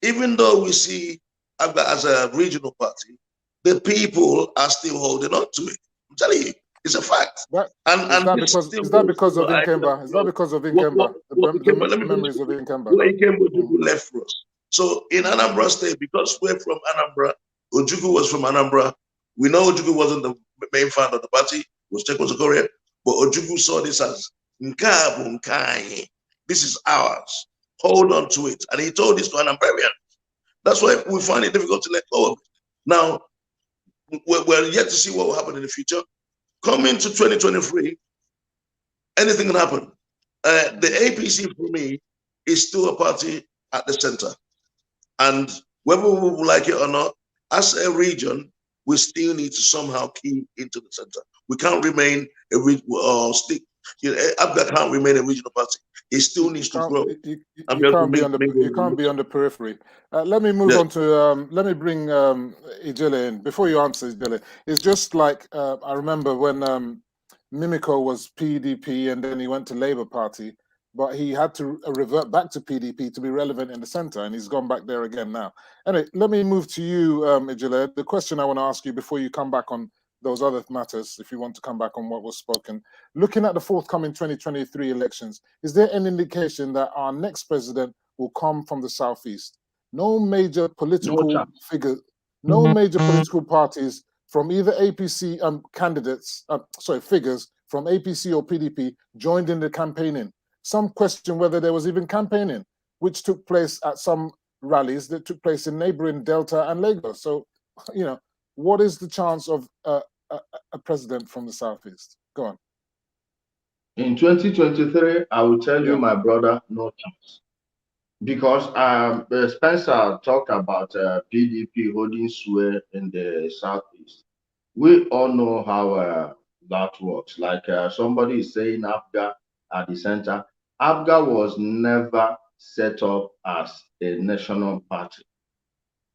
even though we see ABGA as a regional party, the people are still holding on to it. I'm telling you, it's a fact. Is that because of Ikemba? Is that because of Ikemba? The memories of Ikemba. Well, Ikemba left for us. So in Anambra State, because we're from Anambra, Ojukwu was from Anambra. We know Ojukwu wasn't the main fan of the party, it was Korea, but Ojukwu saw this as Nkabu Nkai. This is ours. Hold on to it. And he told this to Anambrarians. That's why we find it difficult to let go of it. Now, we're yet to see what will happen in the future. Coming to 2023, anything can happen. The APC for me is still a party at the center. And whether we like it or not, as a region, we still need to somehow key into the center. We can't remain a stick. ABGA can't remain a regional party. It still needs to grow. You can't be on the periphery. Let me move on to. Let me bring Ijele in before you answer, Ijele. It's just like I remember when Mimiko was PDP and then he went to Labour Party, but he had to revert back to PDP to be relevant in the centre, and he's gone back there again now. Anyway, let me move to you, Ijele. The question I want to ask you before you come back on those other matters, if you want to come back on what was spoken. Looking at the forthcoming 2023 elections, is there any indication that our next president will come from the Southeast? No major political figures, no major political parties from either APC figures from APC or PDP joined in the campaigning. Some question whether there was even campaigning, which took place at some rallies that took place in neighboring Delta and Lagos. So, what is the chance of a president from the Southeast? Go on. In 2023, I will tell you, my brother, no chance. Because Spencer talked about PDP holding sway in the Southeast. We all know how that works. Like somebody is saying ABGA at the center. ABGA was never set up as a national party.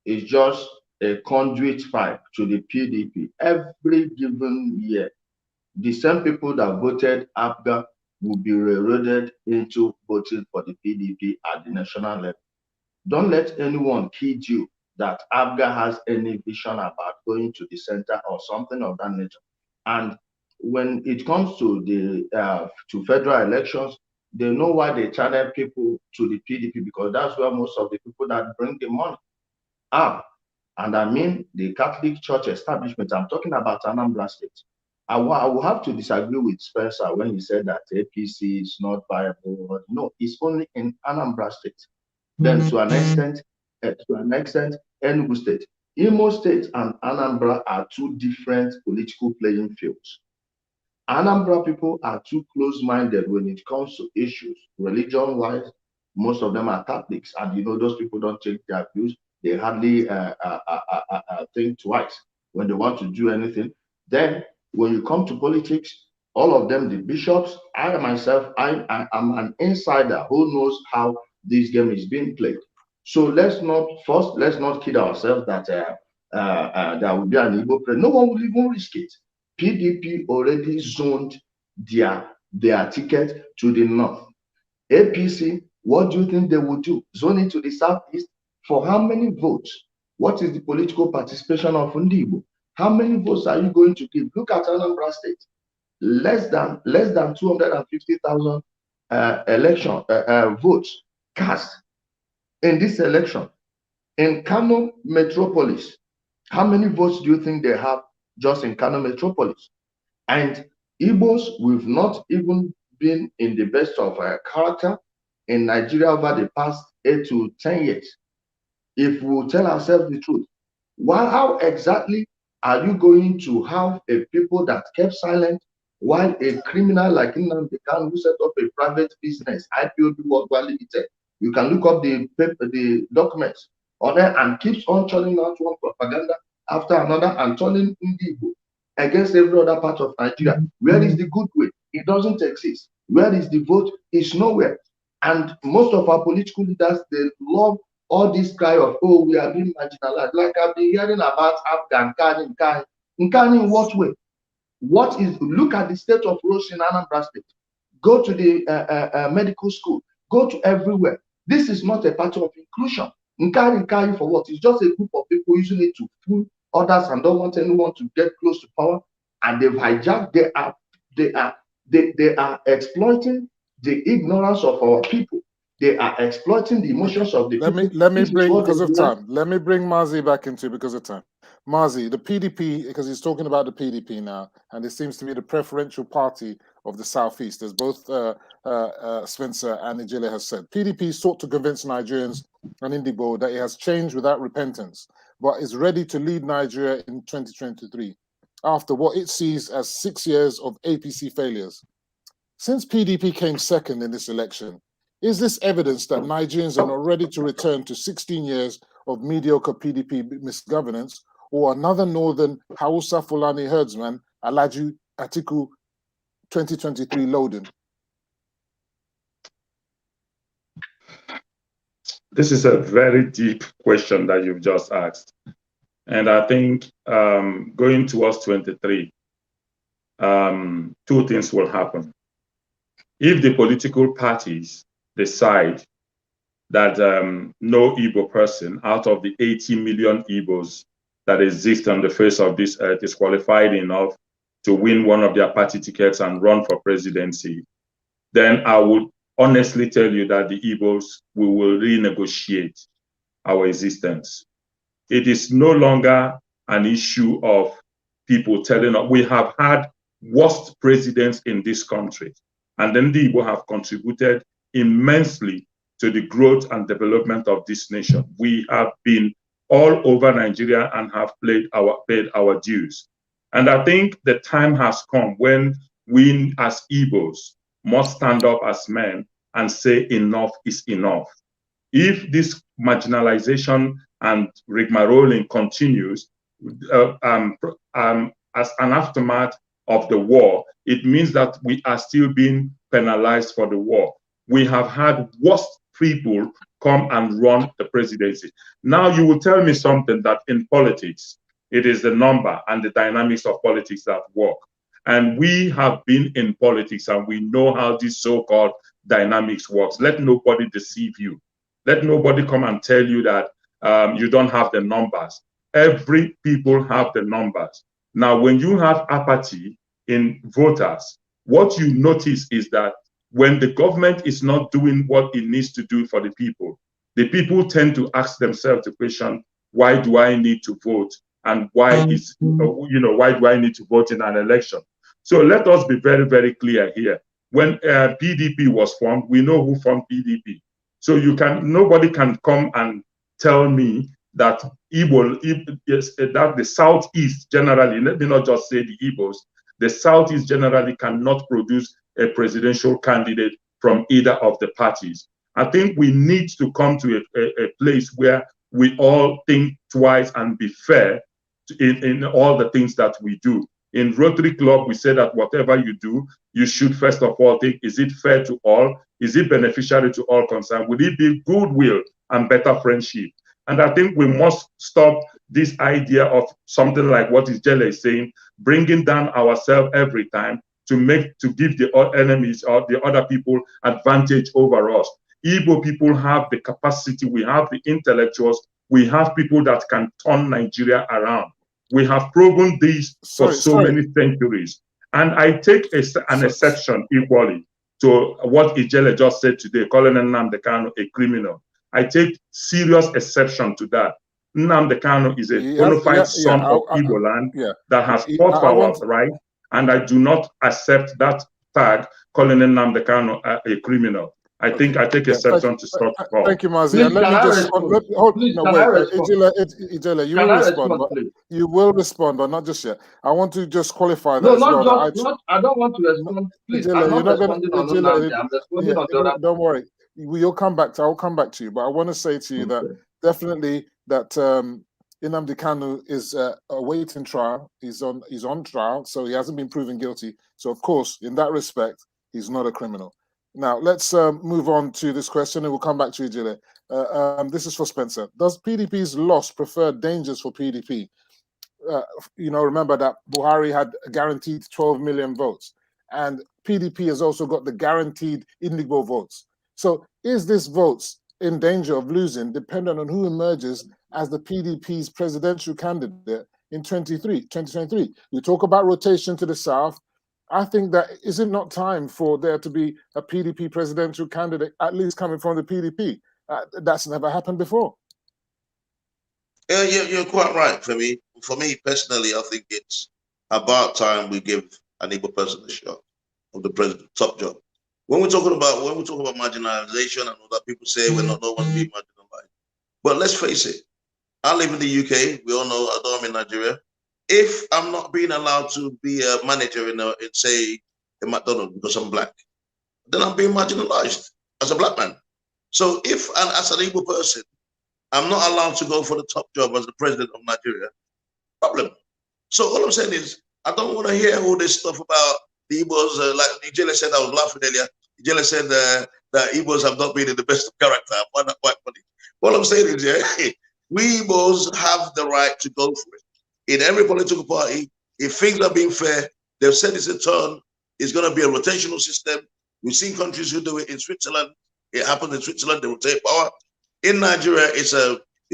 It's just a conduit pipe to the PDP. Every given year, the same people that voted ABGA will be reloaded into voting for the PDP at the national level. Don't let anyone kid you that ABGA has any vision about going to the center or something of that nature. And when it comes to the federal elections, they know why they channel people to the PDP, because that's where most of the people that bring the money are. And I mean the Catholic Church establishment. I'm talking about Anambra State. I will have to disagree with Spencer when he said that APC is not viable. No, it's only in Anambra State. Then to an extent, Enugu State. Imo State and Anambra are two different political playing fields. Anambra people are too close-minded when it comes to issues, religion-wise. Most of them are Catholics, and those people don't take their views. They hardly think twice when they want to do anything. Then, when you come to politics, all of them, the bishops, I myself, I'm an insider who knows how this game is being played. So let's not kid ourselves that there will be an Igbo president. No one will even risk it. PDP already zoned their ticket to the north. APC, what do you think they will do? Zone it to the southeast for how many votes? What is the political participation of Ndibo? How many votes are you going to give? Look at Anambra State. Less than 250,000 election votes cast in this election. In Kano Metropolis, how many votes do you think they have just in Kano Metropolis? And Igbos, we've not even been in the best of character in Nigeria over the past 8 to 10 years. If we tell ourselves the truth, how exactly are you going to have a people that kept silent while a criminal like Anambra who set up a private business, IPOB Worldwide Limited, you can look up the documents on there, and keeps on churning out one propaganda after another and turning Ndibo against every other part of Nigeria? Where is the goodwill? It doesn't exist. Where is the vote? It's nowhere. And most of our political leaders, they love all this cry of, oh, we are being marginalized. Like I've been hearing about Afghan, Nkani. Nkani in what way? Look at the state of roads in Anambra State. Go to the medical school. Go to everywhere. This is not a party of inclusion. Nkani for what? It's just a group of people using it to fool others and don't want anyone to get close to power. And they've hijacked. They are exploiting the ignorance of our people. They are exploiting the emotions of the people. Let me bring, because of time, let me bring Mazi back into because of time. Mazi, the PDP, because he's talking about the PDP now, and it seems to be the preferential party of the Southeast, as both Spencer and Ijele has said. PDP sought to convince Nigerians and Ndibo that it has changed without repentance, but is ready to lead Nigeria in 2023, after what it sees as 6 years of APC failures. Since PDP came second in this election, is this evidence that Nigerians are not ready to return to 16 years of mediocre PDP misgovernance, or another northern Hausa Fulani herdsman, Alaju Atiku 2023 loading? This is a very deep question that you've just asked. And I think going towards 23, two things will happen. If the political parties decide that no Igbo person out of the 80 million Igbos that exist on the face of this earth is qualified enough to win one of their party tickets and run for presidency, then I would honestly tell you that the Igbos, we will renegotiate our existence. It is no longer an issue of people telling us. We have had worst presidents in this country, and then the Igbo have contributed immensely to the growth and development of this nation. We have been all over Nigeria and have paid our dues. And I think the time has come when we as Igbos must stand up as men and say enough is enough. If this marginalization and rigmaroling continues as an aftermath of the war, it means that we are still being penalized for the war. We have had worst people come and run the presidency. Now you will tell me something that in politics, it is the number and the dynamics of politics that work. And we have been in politics and we know how this so-called dynamics works. Let nobody deceive you. Let nobody come and tell you that you don't have the numbers. Every people have the numbers. Now, when you have apathy in voters, what you notice is that when the government is not doing what it needs to do for the people tend to ask themselves the question, why do I need to vote? And why why do I need to vote in an election? So let us be very, very clear here. When PDP was formed, we know who formed PDP. So nobody can come and tell me that that the Southeast generally, let me not just say the Igbos, the Southeast generally cannot produce a presidential candidate from either of the parties. I think we need to come to a place where we all think twice and be fair in all the things that we do. In Rotary Club, we say that whatever you do, you should first of all think, is it fair to all? Is it beneficiary to all concerned? Will it be goodwill and better friendship? And I think we must stop this idea of something like what Ijele is saying, bringing down ourselves every time to give the enemies or the other people advantage over us. Igbo people have the capacity, we have the intellectuals, we have people that can turn Nigeria around. We have proven this for many centuries. And I take an exception equally to what Ijele just said today, calling Nnamdi Kanu a criminal. I take serious exception to that. Nnamdi Kanu is a bona fide son of Igbo land that has fought for our right, and I do not accept that tag calling Nnamdi Kanu a criminal. I think I take exception to such call. Thank you, Mazi. And let me just Ijele, you will respond. You will respond, but not just yet. I want to just qualify that. No, as well. I don't want to respond. Please, Ijele, I'm not responding on Nnamdi. I'm responding on the other. Don't worry. You'll come back to. I'll come back to you, but I want to say to you that definitely that Nnamdi Kanu is awaiting trial. He's on trial, so he hasn't been proven guilty. So of course, in that respect, he's not a criminal. Now, let's move on to this question, and we'll come back to you, Ijele. This is for Spencer. Does PDP's loss prefer dangers for PDP? Remember that Buhari had a guaranteed 12 million votes, and PDP has also got the guaranteed Indigo votes. So is this votes in danger of losing, depending on who emerges as the PDP's presidential candidate in 2023? We talk about rotation to the south. I think that is it not time for there to be a PDP presidential candidate, at least coming from the PDP? That's never happened before. Yeah, you're quite right. For me personally, I think it's about time we give an Igbo person a shot of the president top job. When we're talking about marginalization and all that, people say no one being marginalized. But let's face it, I live in the UK. We all know I'm in Nigeria. If I'm not being allowed to be a manager in say a McDonald's because I'm black, then I'm being marginalized as a black man. So if as an Igbo person, I'm not allowed to go for the top job as the president of Nigeria, problem. So all I'm saying is I don't want to hear all this stuff about the Igbos. Like Ijele said, I was laughing earlier. Ijele said that Igbos have not been in the best of character. I find that quite funny. All I'm saying is, we Igbos have the right to go for it. In every political party, if things are being fair, they've said it's a turn, it's going to be a rotational system. We've seen countries who do it in Switzerland. It happened in Switzerland, they rotate power. In Nigeria, it's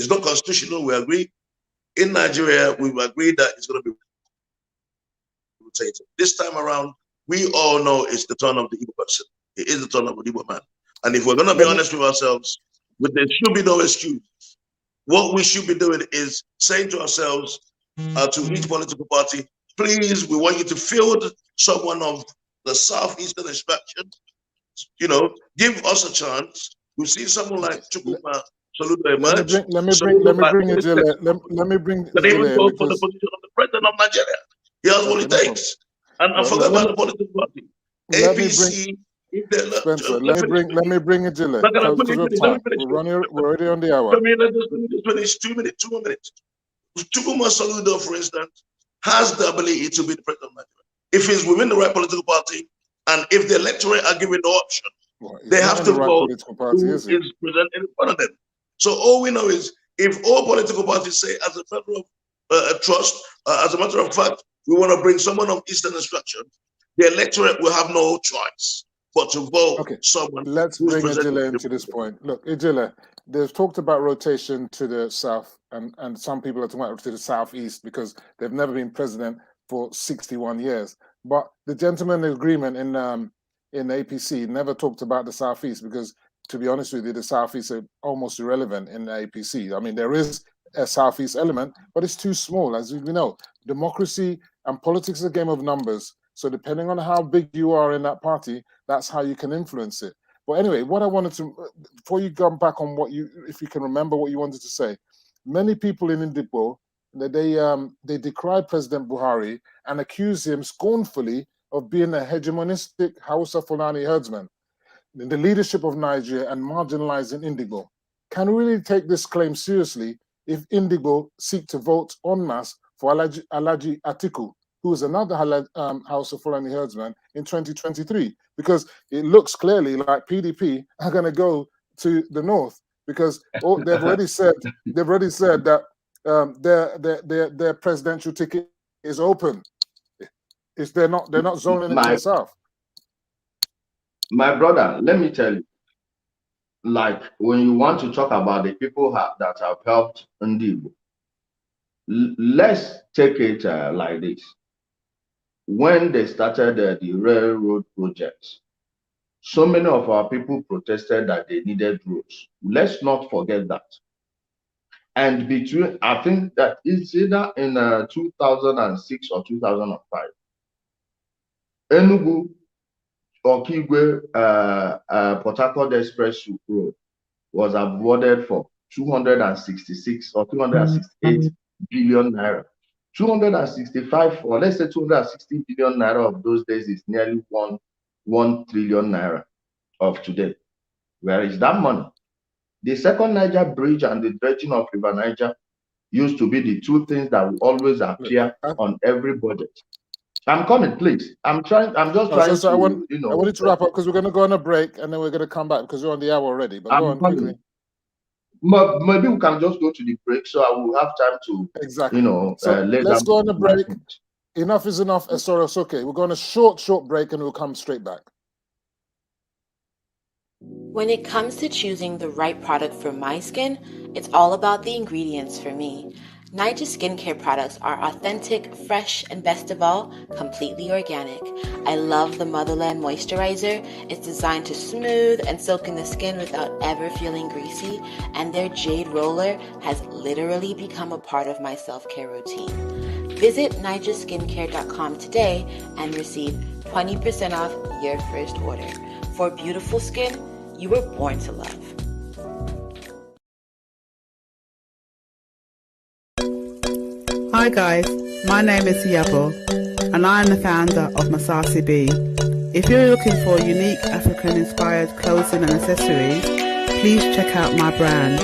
not constitutional, we agree. In Nigeria, we've agreed that it's going to be rotated. This time around, we all know it's the turn of the Igbo person. It is the turn of the Igbo man. And if we're going to be honest with ourselves, there should be no excuse. What we should be doing is saying to ourselves, to each political party, please, we want you to field someone of the southeastern extraction. Give us a chance. We've seen someone like Chukwuma Soludo emerge. Let me bring But even go for the position of the president of Nigeria. He has what it takes. And I forgot about the political party. APC. Spencer, let me bring Ijele. We're already on the hour. Let's 2 minutes, 2 more minutes. Chukwuma Soludo, for instance, has the ability to be the president of Nigeria. If he's within the right political party, and if the electorate are given the option, they have to vote who is presented in front of them. So all we know is, if all political parties say, as a matter of trust, as a matter of fact, we want to bring someone of Eastern extraction, the electorate will have no choice but to vote someone. Let's bring Ijele into this point. Look, Ijele, they've talked about rotation to the south, and some people are talking about to the southeast because they've never been president for 61 years. But the gentleman agreement in APC never talked about the southeast because, to be honest with you, the southeast are almost irrelevant in the APC. I mean, there is a southeast element, but it's too small. As we know, democracy and politics is a game of numbers. So depending on how big you are in that party, that's how you can influence it. But anyway, what I wanted to, before you come back on if you can remember what you wanted to say, many people in Indigo, they decry President Buhari and accuse him scornfully of being a hegemonistic Hausa Fulani herdsman in the leadership of Nigeria and marginalizing Indigo. Can we really take this claim seriously if Indigo seek to vote en masse for Alhaji Atiku, who is another Hausa Fulani herdsman in 2023? Because it looks clearly like PDP are going to go to the north. because they've already said that their presidential ticket is open. They're not zoning it to the south. My brother, let me tell you, like when you want to talk about the people that have helped Ndibo, let's take it like this. When they started the railroad projects, so many of our people protested that they needed roads. Let's not forget that. And between, I think that it's either in 2006 or 2005, Enugu Okigwe Port Harcourt Express Road was awarded for 266 or 268 billion naira. 265, or let's say 260 billion naira of those days is nearly 1 trillion naira of today. Where is that money? The second Niger bridge and the dredging of River Niger used to be the two things that will always appear on every budget. I'm coming, please. I'm just trying to, I wanted to wrap up because we're going to go on a break and then we're going to come back because we're on the hour already. But go on quickly. Maybe we can just go to the break so I will have time to, let's go on a break. Enough is enough, Soro Soke. We're going on a short break and we'll come straight back. When it comes to choosing the right product for my skin, it's all about the ingredients for me. Niger skincare products are authentic, fresh, and best of all, completely organic. I love the Motherland Moisturizer. It's designed to smooth and soak in the skin without ever feeling greasy, and their Jade Roller has literally become a part of my self-care routine. Visit nigerskincare.com today and receive 20% off your first order. For beautiful skin you were born to love. Hi guys, my name is Yabo and I am the founder of Masasi B. If you're looking for unique African-inspired clothing and accessories, please check out my brand.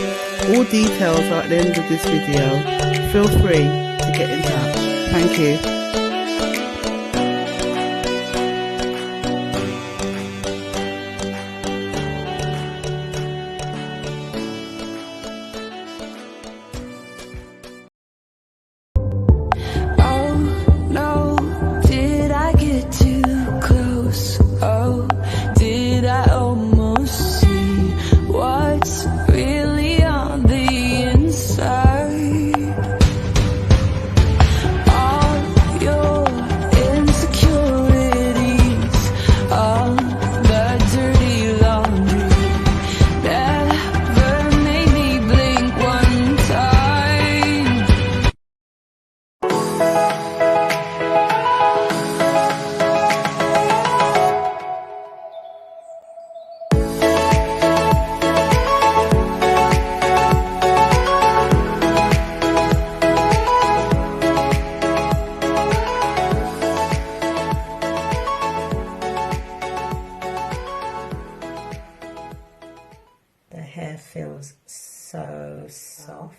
All details are at the end of this video. Feel free to get in touch. Thank you.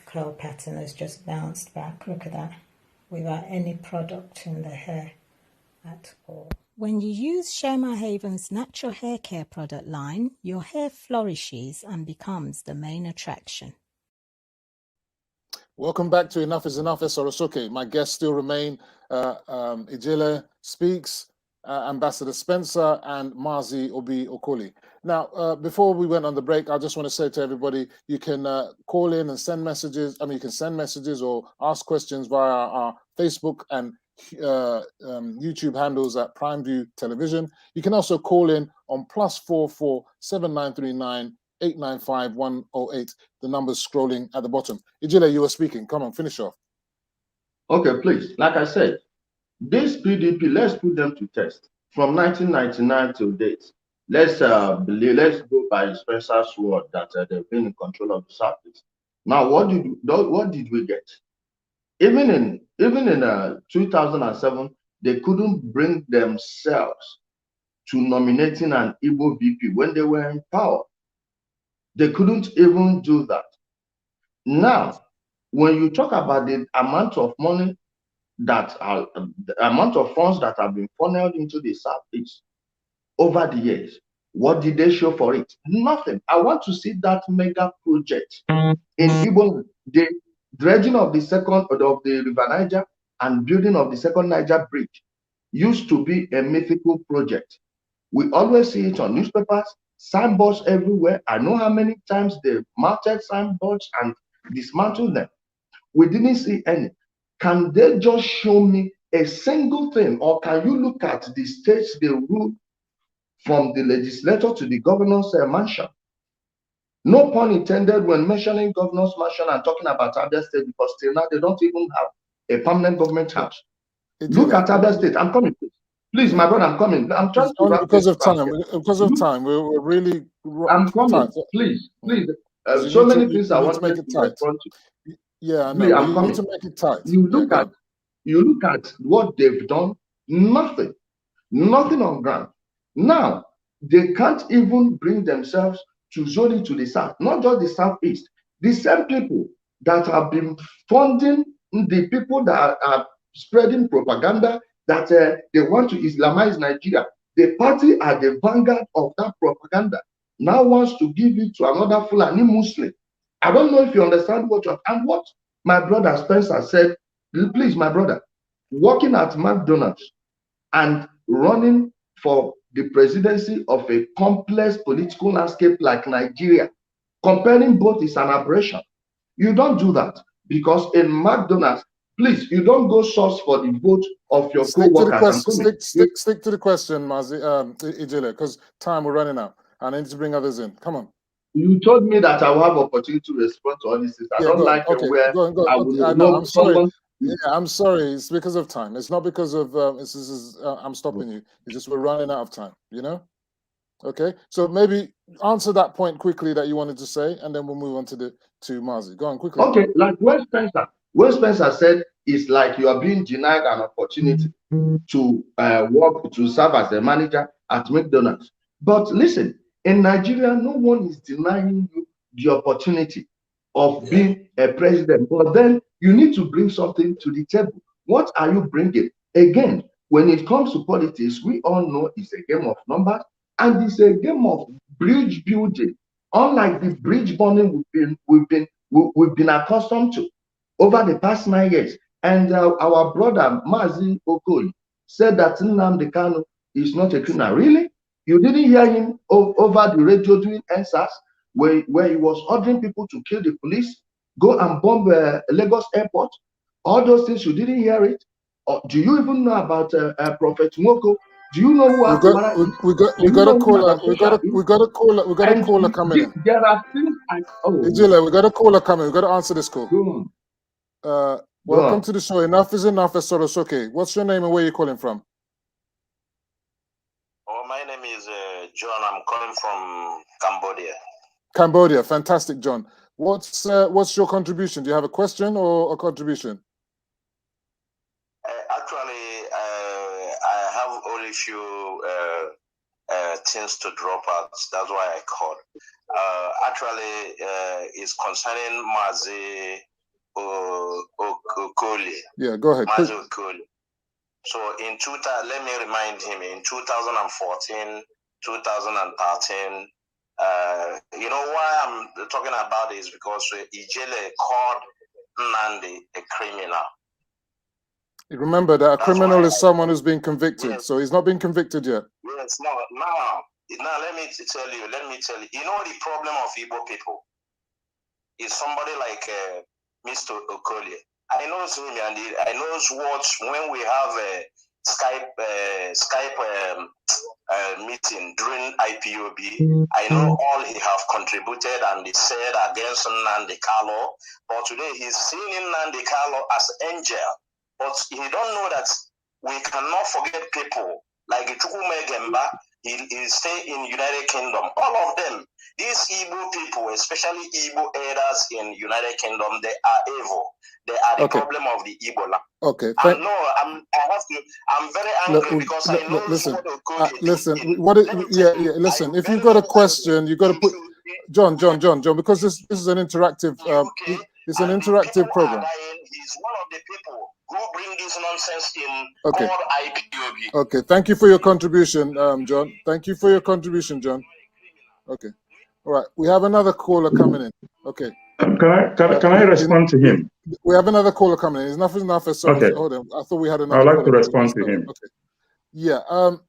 Curl pattern has just bounced back. Look at that. Without any product in the hair at all. When you use Sherma Haven's natural hair care product line, your hair flourishes and becomes the main attraction. Welcome back to Enough is Enough, Soro Soke. My guests still remain Ijele Speaks, Ambassador Spencer, and Mazi Obi Okoli. Now, before we went on the break, I just want to say to everybody, you can call in and send messages. I mean, you can send messages or ask questions via our Facebook and YouTube handles at Primeview Television. You can also call in on +44 7939 895 108. The number's scrolling at the bottom. Ijele, you were speaking. Come on, finish off. Okay, please. Like I said, this PDP, let's put them to test. From 1999 till date, let's go by Spencer's word that they've been in control of the Southeast. Now, what did we get? Even in 2007, they couldn't bring themselves to nominating an Igbo VP when they were in power. They couldn't even do that. Now, when you talk about the amount of money the amount of funds that have been funneled into the Southeast over the years, What did they show for it? Nothing. I want to see that mega project in Igbo, the dredging of the River Niger and building of the second Niger bridge used to be a mythical project. We always see it on newspapers, signboards everywhere. I know how many times they mounted signboards and dismantled them. We didn't see any. Can they just show me a single thing, or can you look at the states they rule from the legislature to the governor's mansion? No pun intended when mentioning governor's mansion and talking about Abia State, because till now they don't even have a permanent government house. Look at Abia State. I'm coming, please. Please, my brother, I'm coming. I'm trying to wrap because this of time. Because of time, we're really. I'm coming. Tight. Please. So many things I want to make it tight. respond to. Yeah, I know. Please, I'm you coming. need to make it tight. You look at what they've done. Nothing on ground. Now they can't even bring themselves to zone it to the south, not just the southeast. The same people that have been funding the people that are spreading propaganda that they want to Islamize Nigeria, the party at the vanguard of that propaganda now wants to give it to another Fulani Muslim. I don't know if you understand what my brother Spencer said. Please, my brother, working at McDonald's and running for the presidency of a complex political landscape like Nigeria, comparing both is an aberration. You don't do that, because in McDonald's, please, you don't go source for the vote of your co-workers. Stick to the question, Mazi, Ijele, because time we're running out. I need to bring others in. Come on. You told me that I will have opportunity to respond to all these things. I don't like where I will know. I'm sorry. Yeah, I'm sorry. It's because of time. It's not because of I'm stopping you. It's just we're running out of time. You know. Okay. So maybe answer that point quickly that you wanted to say, and then we'll move on to Mazi. Go on quickly. Okay. Like when Spencer said, it's like you are being denied an opportunity to work to serve as a manager at McDonald's. But listen, in Nigeria, no one is denying you the opportunity of being a president. But then you need to bring something to the table. What are you bringing? Again, when it comes to politics, we all know it's a game of numbers and it's a game of bridge building. Unlike the bridge burning we've been accustomed to over the past 9 years. And our brother Mazi Okoli said that Nnamdi Kanu is not a criminal. Really? You didn't hear him over the radio doing answers where he was ordering people to kill the police, go and bomb Lagos airport? All those things, you didn't hear it? Or do you even know about Prophet Moko? Do you know who we got a caller coming in. There are things Ijele, we got a caller coming. We got to answer this call. Welcome to the show. Enough is enough, Soro Soke. What's your name and where are you calling from? Oh, my name is John. I'm calling from Cambodia. Cambodia, fantastic, John. What's your contribution? Do you have a question or a contribution? Actually, I have only few things to drop out. That's why I called. Actually, it's concerning Mazi Okoli. Yeah, go ahead. Mazi Okoli. So let me remind him, in 2014, 2013, you know why I'm talking about this? Because Ijele called Nnamdi a criminal. Remember that a criminal is someone who's been convicted, yes. So he's not been convicted yet. Yes, now, let me tell you. You know the problem of Igbo people is somebody like Mr. Okoli. I know him, and I know what when we have a Skype meeting during IPOB. I know all he have contributed and he said against Nnamdi Kanu, but today he's seeing Nnamdi Kanu as angel. But he don't know that we cannot forget people like Chukwume Gemba. He stay in United Kingdom. All of them, these Igbo people, especially Igbo elders in United Kingdom, they are evil. They are the problem of the Igbo land. Okay. I'm very angry because I know listen. Listen. Listen. If you've got a question, you got to put John, because this is an interactive. It's an interactive program. He's one of the people who bring this nonsense in Okay. called IPOB. Okay, thank you for your contribution, John. Thank you for your contribution, John. Okay. All right, we have another caller coming in. Okay. Can I respond to him? We have another caller coming in. It's enough as Okay. hold on. I thought we had another I'd like caller. to respond to him. Okay. Yeah.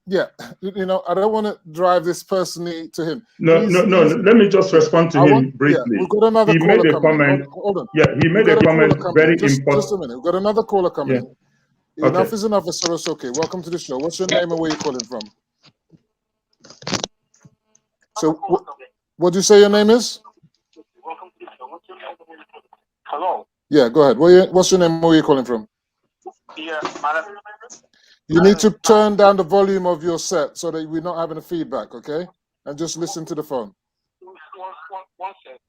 Yeah. You know, I don't want to drive this personally to him. No. Let me just respond to him briefly. Yeah, we've got another caller coming in. Hold on. Yeah, he made a comment very important. Just a minute. We've got another caller coming in. Okay. Enough is enough, Soro Soke. Welcome to the show. What's your name and where you calling from? So, what do you say your name is? Hello. Yeah, go ahead. What's your name and where you calling from? Yeah, you need to turn down the volume of your set so that we're not having a feedback, okay? And just listen to the phone. One sec.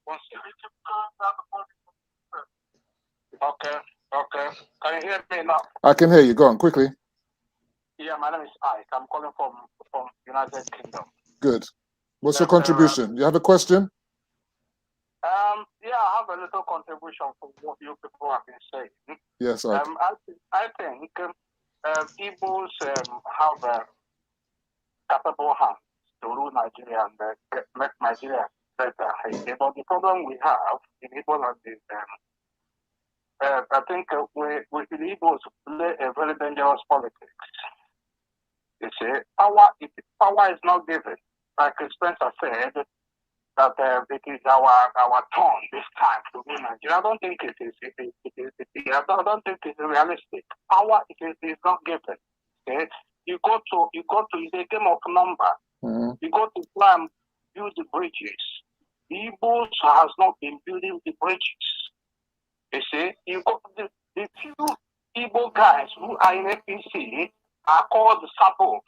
Okay. Can you hear me now? I can hear you. Go on, quickly. Yeah, my name is Ike. I'm calling from United Kingdom. Good. What's your contribution? You have a question? Yeah, I have a little contribution for what you people have been saying. Yes, I think Igbos have capable hands to rule Nigeria and make Nigeria better. But the problem we have in Igbo land is I think we the Igbos play a very dangerous politics. You see, power is not given. Like Spencer said, that it is our turn this time to win Nigeria. I don't think it is. I don't think it's realistic. Power is not given. Okay? You go to it's a game of number. Mm-hmm. You go to plan, build the bridges. The Igbos has not been building the bridges. You see, you got the few Igbo guys who are in APC are called the sabos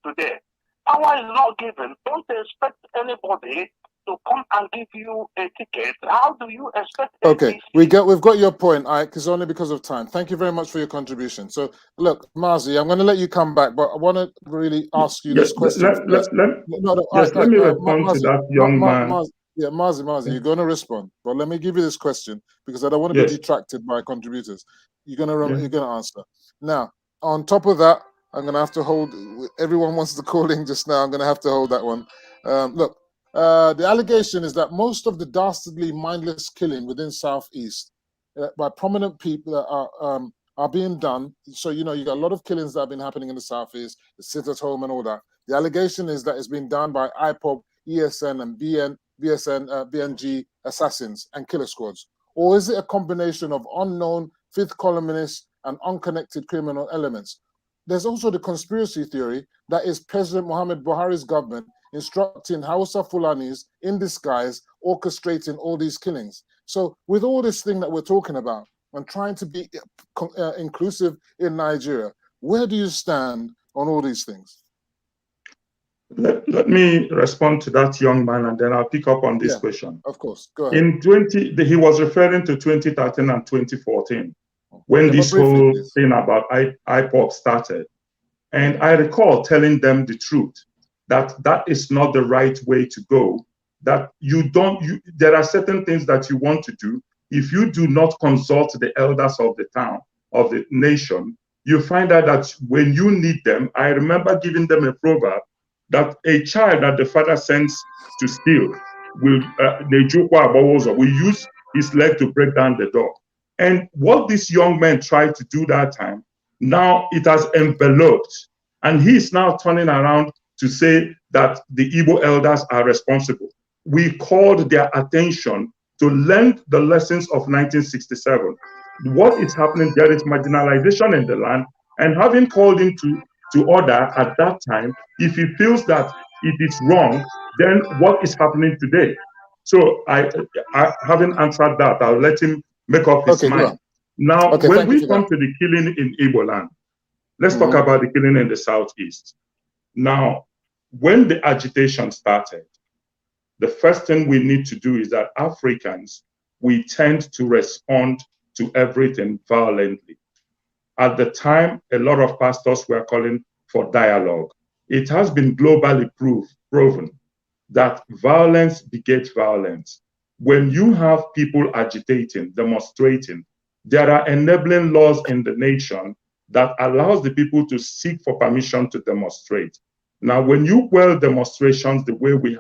today. Power is not given. Don't expect anybody to come and give you a ticket. How do you expect? Okay, we've got your point, Ike. It's only because of time. Thank you very much for your contribution. So, look, Mazi, I'm going to let you come back, but I want to really ask you this question. Let me respond to that young man. Mazi, you're going to respond, but let me give you this question because I don't want to be detracted by contributors. You're going to answer. Now, on top of that, I'm going to have to hold. Everyone wants to call in just now. I'm going to have to hold that one. Look. The allegation is that most of the dastardly, mindless killing within Southeast by prominent people that are being done. So, you know, you got a lot of killings that have been happening in the Southeast, the sit at home and all that. The allegation is that it's been done by IPOB, ESN, and BNG assassins and killer squads. Or is it a combination of unknown fifth columnists and unconnected criminal elements? There's also the conspiracy theory that is President Muhammad Buhari's government instructing Hausa Fulanis in disguise, orchestrating all these killings. So with all this thing that we're talking about and trying to be inclusive in Nigeria, where do you stand on all these things? Let me respond to that young man and then I'll pick up on this question. Of course, go ahead. He was referring to 2013 and 2014 when this whole thing about IPOB started. And I recall telling them the truth, that is not the right way to go, that there are certain things that you want to do. If you do not consult the elders of the town, of the nation, you find out that when you need them, I remember giving them a proverb that a child that the father sends to steal will use his leg to break down the door. And what these young men tried to do that time, now it has enveloped. And he's now turning around to say that the Igbo elders are responsible. We called their attention to learn the lessons of 1967. What is happening? There is marginalization in the land, and having called him to order at that time, if he feels that it is wrong, then what is happening today? So I haven't answered that. I'll let him make up his mind. Now, when we come to the killing in Igbo land, let's talk about the killing in the Southeast. Now, when the agitation started, the first thing we need to do is that Africans, we tend to respond to everything violently. At the time, a lot of pastors were calling for dialogue. It has been globally proven that violence begets violence. When you have people agitating, demonstrating, There are enabling laws in the nation that allows the people to seek for permission to demonstrate. Now, when you quell demonstrations the way we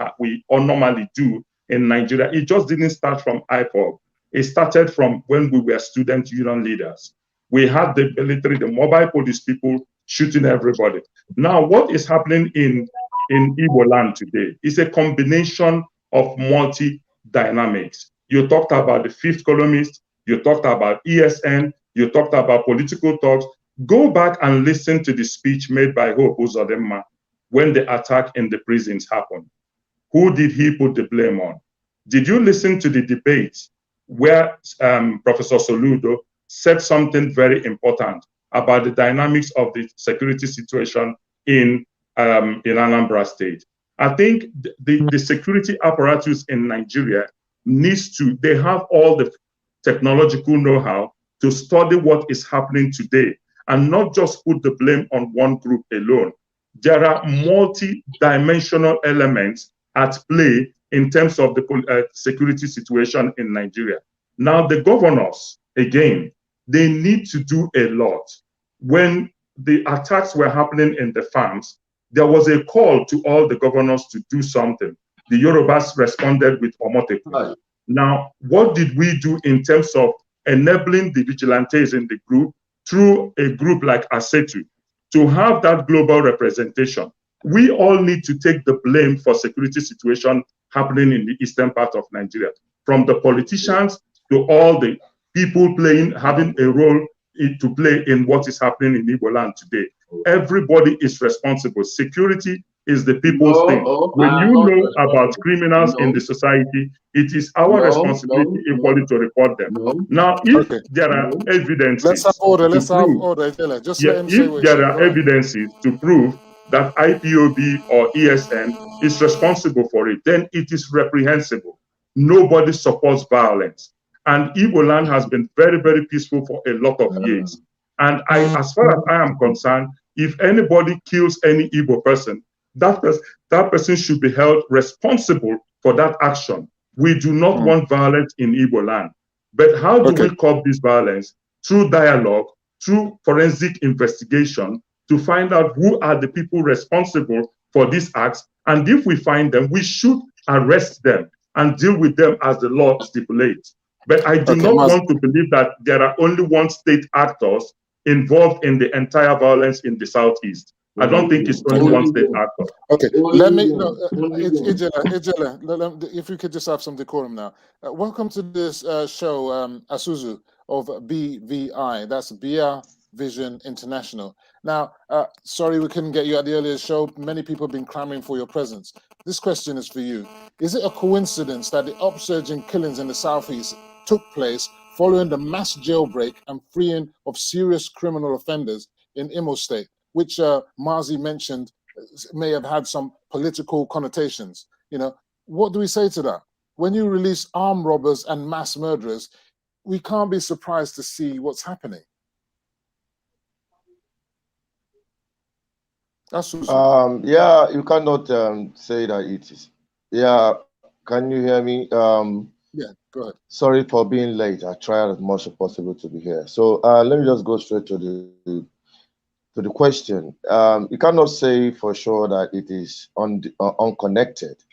normally do in Nigeria, it just didn't start from IPOB. It started from when we were student union leaders. We had the military, the mobile police people shooting everybody. Now, what is happening in Igbo land today is a combination of multi-dynamics. You talked about the fifth columnist, you talked about ESN, you talked about political talks. Go back and listen to the speech made by Hope Uzodinma when the attack in the prisons happened. Who did he put the blame on? Did you listen to the debate where Professor Soludo said something very important about the dynamics of the security situation in Anambra State? I think the security apparatus in Nigeria they have all the technological know-how to study what is happening today and not just put the blame on one group alone. There are multi-dimensional elements at play in terms of the security situation in Nigeria. Now, the governors, again, they need to do a lot. When the attacks were happening in the farms, there was a call to all the governors to do something. The Yorubas responded with Omoteku. Now, what did we do in terms of enabling the vigilantes in the group through a group like ASETU to have that global representation? We all need to take the blame for security situation happening in the eastern part of Nigeria, from the politicians to all the people having a role to play in what is happening in Igbo land today. Everybody is responsible. Security is the people's thing. When you know about criminals in the society, it is our responsibility equally to report them. Now, if there are evidences, let's have order. Just let him say if there are evidences to prove that IPOB or ESN is responsible for it, then it is reprehensible. Nobody supports violence. And Igbo land has been very, very peaceful for a lot of years. And as far as I am concerned, if anybody kills any Igbo person, that person should be held responsible for that action. We do not want violence in Igbo land. But how do we curb this violence? Through dialogue, through forensic investigation, to find out who are the people responsible for these acts. And if we find them, we should arrest them and deal with them as the law stipulates. But I do not want to believe that there are only one state actors involved in the entire violence in the Southeast. I don't think it's only one state actor. Okay, let me, Ijela, if you could just have some decorum now. Welcome to this show, Asuzu of BVI, that's Bia Vision International. Now, sorry we couldn't get you at the earlier show. Many people have been clamoring for your presence. This question is for you. Is it a coincidence that the upsurge in killings in the Southeast took place following the mass jailbreak and freeing of serious criminal offenders in Imo State, which Mazi mentioned may have had some political connotations? You know, what do we say to that? When you release armed robbers and mass murderers, we can't be surprised to see what's happening. Yeah, you cannot say that it is. Yeah, can you hear me? Yeah, go ahead. Sorry for being late. I tried as much as possible to be here. So let me just go straight to the question. You cannot say for sure that it is unconnected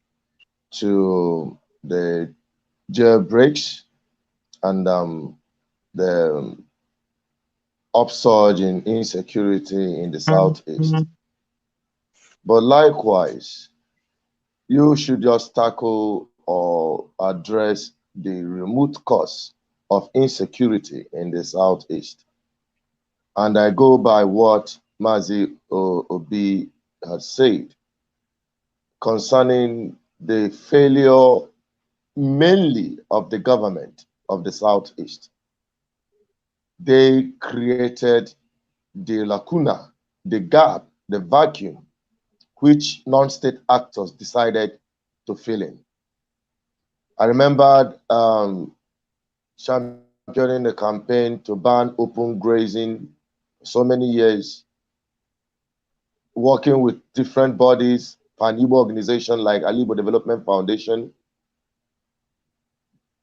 to the jailbreaks and the upsurge in insecurity in the Southeast. But likewise, you should just tackle or address the root cause of insecurity in the Southeast. And I go by what Mazi Obi has said concerning the failure mainly of the government of the Southeast. They created the lacuna, the gap, the vacuum, which non-state actors decided to fill in. I remember championing the campaign to ban open grazing so many years, working with different bodies, Pan-Igbo organizations like Alibo Development Foundation.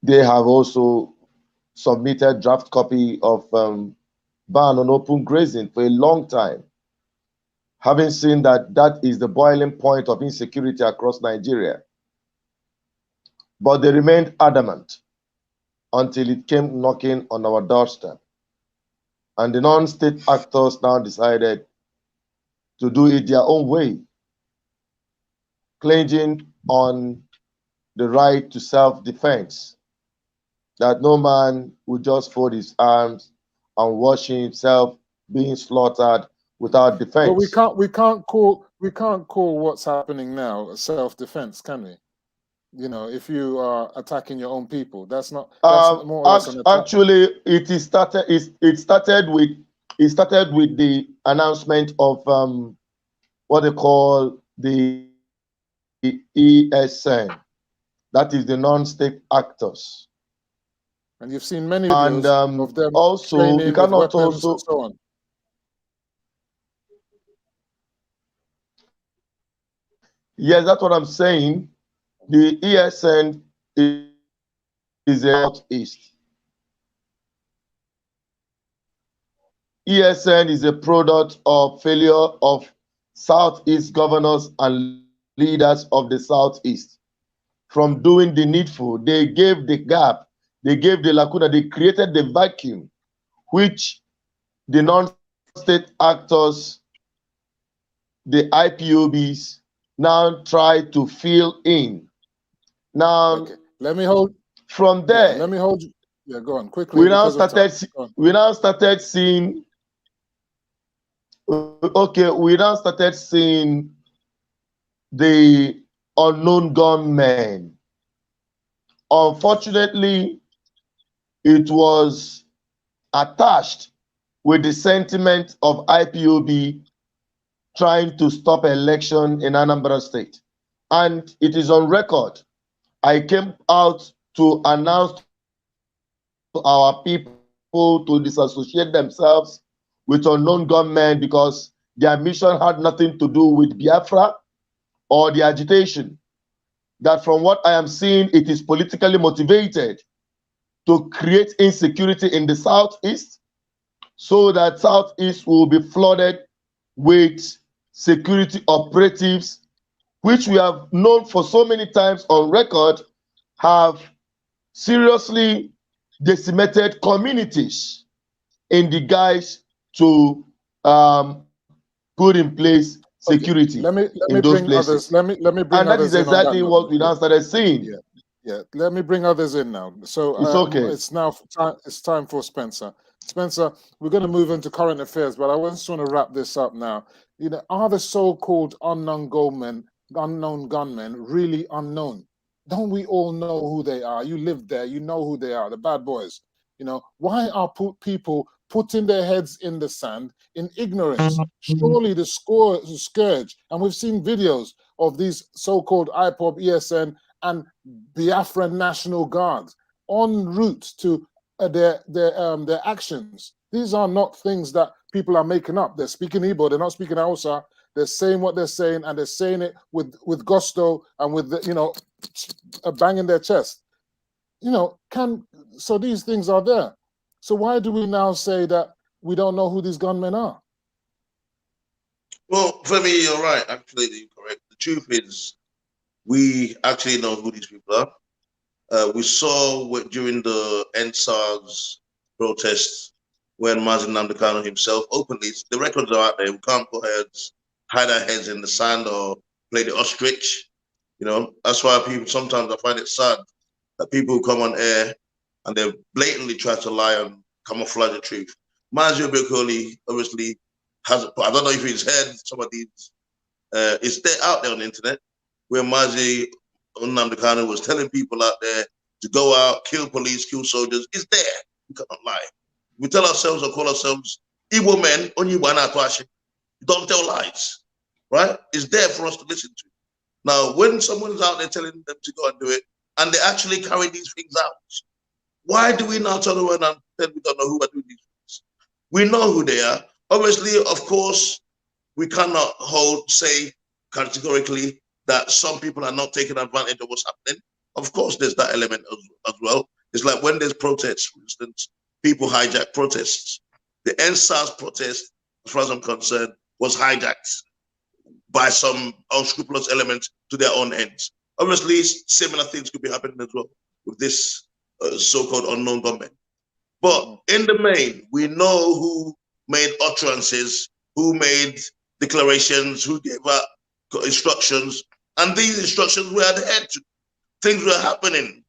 They have also submitted draft copy of ban on open grazing for a long time, having seen that that is the boiling point of insecurity across Nigeria. But they remained adamant until it came knocking on our doorstep. And the non-state actors now decided to do it their own way, clinging on the right to self-defense, that no man would just fold his arms and watch himself being slaughtered without defense. But we can't call what's happening now self-defense, can we? You know, if you are attacking your own people, that's more or less an attack. Actually, it started with the announcement of what they call the ESN, that is the non-state actors. And you've seen many videos of them also, training you cannot with weapons also and so on. Yes, that's what I'm saying. The ESN is a Southeast. ESN is a product of failure of Southeast governors and leaders of the Southeast from doing the needful. They gave the gap, they gave the lacuna, they created the vacuum, which the non-state actors, the IPOBs, now try to fill in. Now, okay. Let me hold from there. Yeah, let me hold you. Yeah, go on quickly. We now started seeing. Okay, we now started seeing the unknown gunmen. Unfortunately, it was attached with the sentiment of IPOB trying to stop election in Anambra State. And it is on record. I came out to announce to our people to disassociate themselves with unknown gunmen because their mission had nothing to do with Biafra or the agitation. That from what I am seeing, it is politically motivated to create insecurity in the Southeast so that Southeast will be flooded with security operatives, which we have known for so many times on record have seriously decimated communities in the guise to put in place security. Okay. Let me in those bring places. others. Let me bring and that others is exactly in on that what we now started seeing. Yeah. Let me bring others in now. So It's okay. It's time for Spencer. Spencer, we're going to move into current affairs, but I just want to wrap this up now. You know, are the so-called unknown gunmen really unknown? Don't we all know who they are? You live there, you know who they are, the bad boys. You know, why are people putting their heads in the sand in ignorance? Surely the scourge, and we've seen videos of these so-called IPOB, ESN, and Biafran National Guards en route to their actions. These are not things that people are making up. They're speaking Igbo, they're not speaking Hausa. They're saying what they're saying, and they're saying it with gusto and with a bang in their chest. You know, so these things are there. So why do we now say that we don't know who these gunmen are? Well, Femi, you're right. Actually, you're correct. The truth is, we actually know who these people are. We saw during the NSARS protests when Mazi Nnamdi Kanu himself openly, the records are out there. We can't hide our heads in the sand or play the ostrich. You know, that's why sometimes I find it sad that people come on air and they blatantly try to lie and camouflage the truth. Mazi Obiokoli obviously I don't know if he's heard some of these, it's there out there on the internet where Mazi Nnamdi Kanu was telling people out there to go out, kill police, kill soldiers. It's there. We cannot lie. We tell ourselves or call ourselves Igbo men, don't tell lies, right? It's there for us to listen to. Now, when someone's out there telling them to go and do it, and they actually carry these things out, why do we now turn around and tell we don't know who are doing these things? We know who they are. Obviously, of course, we cannot say categorically that some people are not taking advantage of what's happening. Of course, there's that element as well. It's like when there's protests, for instance, people hijack protests. The NSAS protest, as far as I'm concerned, was hijacked by some unscrupulous elements to their own ends. Obviously, similar things could be happening as well with this so-called unknown government. But in the main, we know who made utterances, who made declarations, who gave out instructions, and these instructions were adhered to. Things were happening.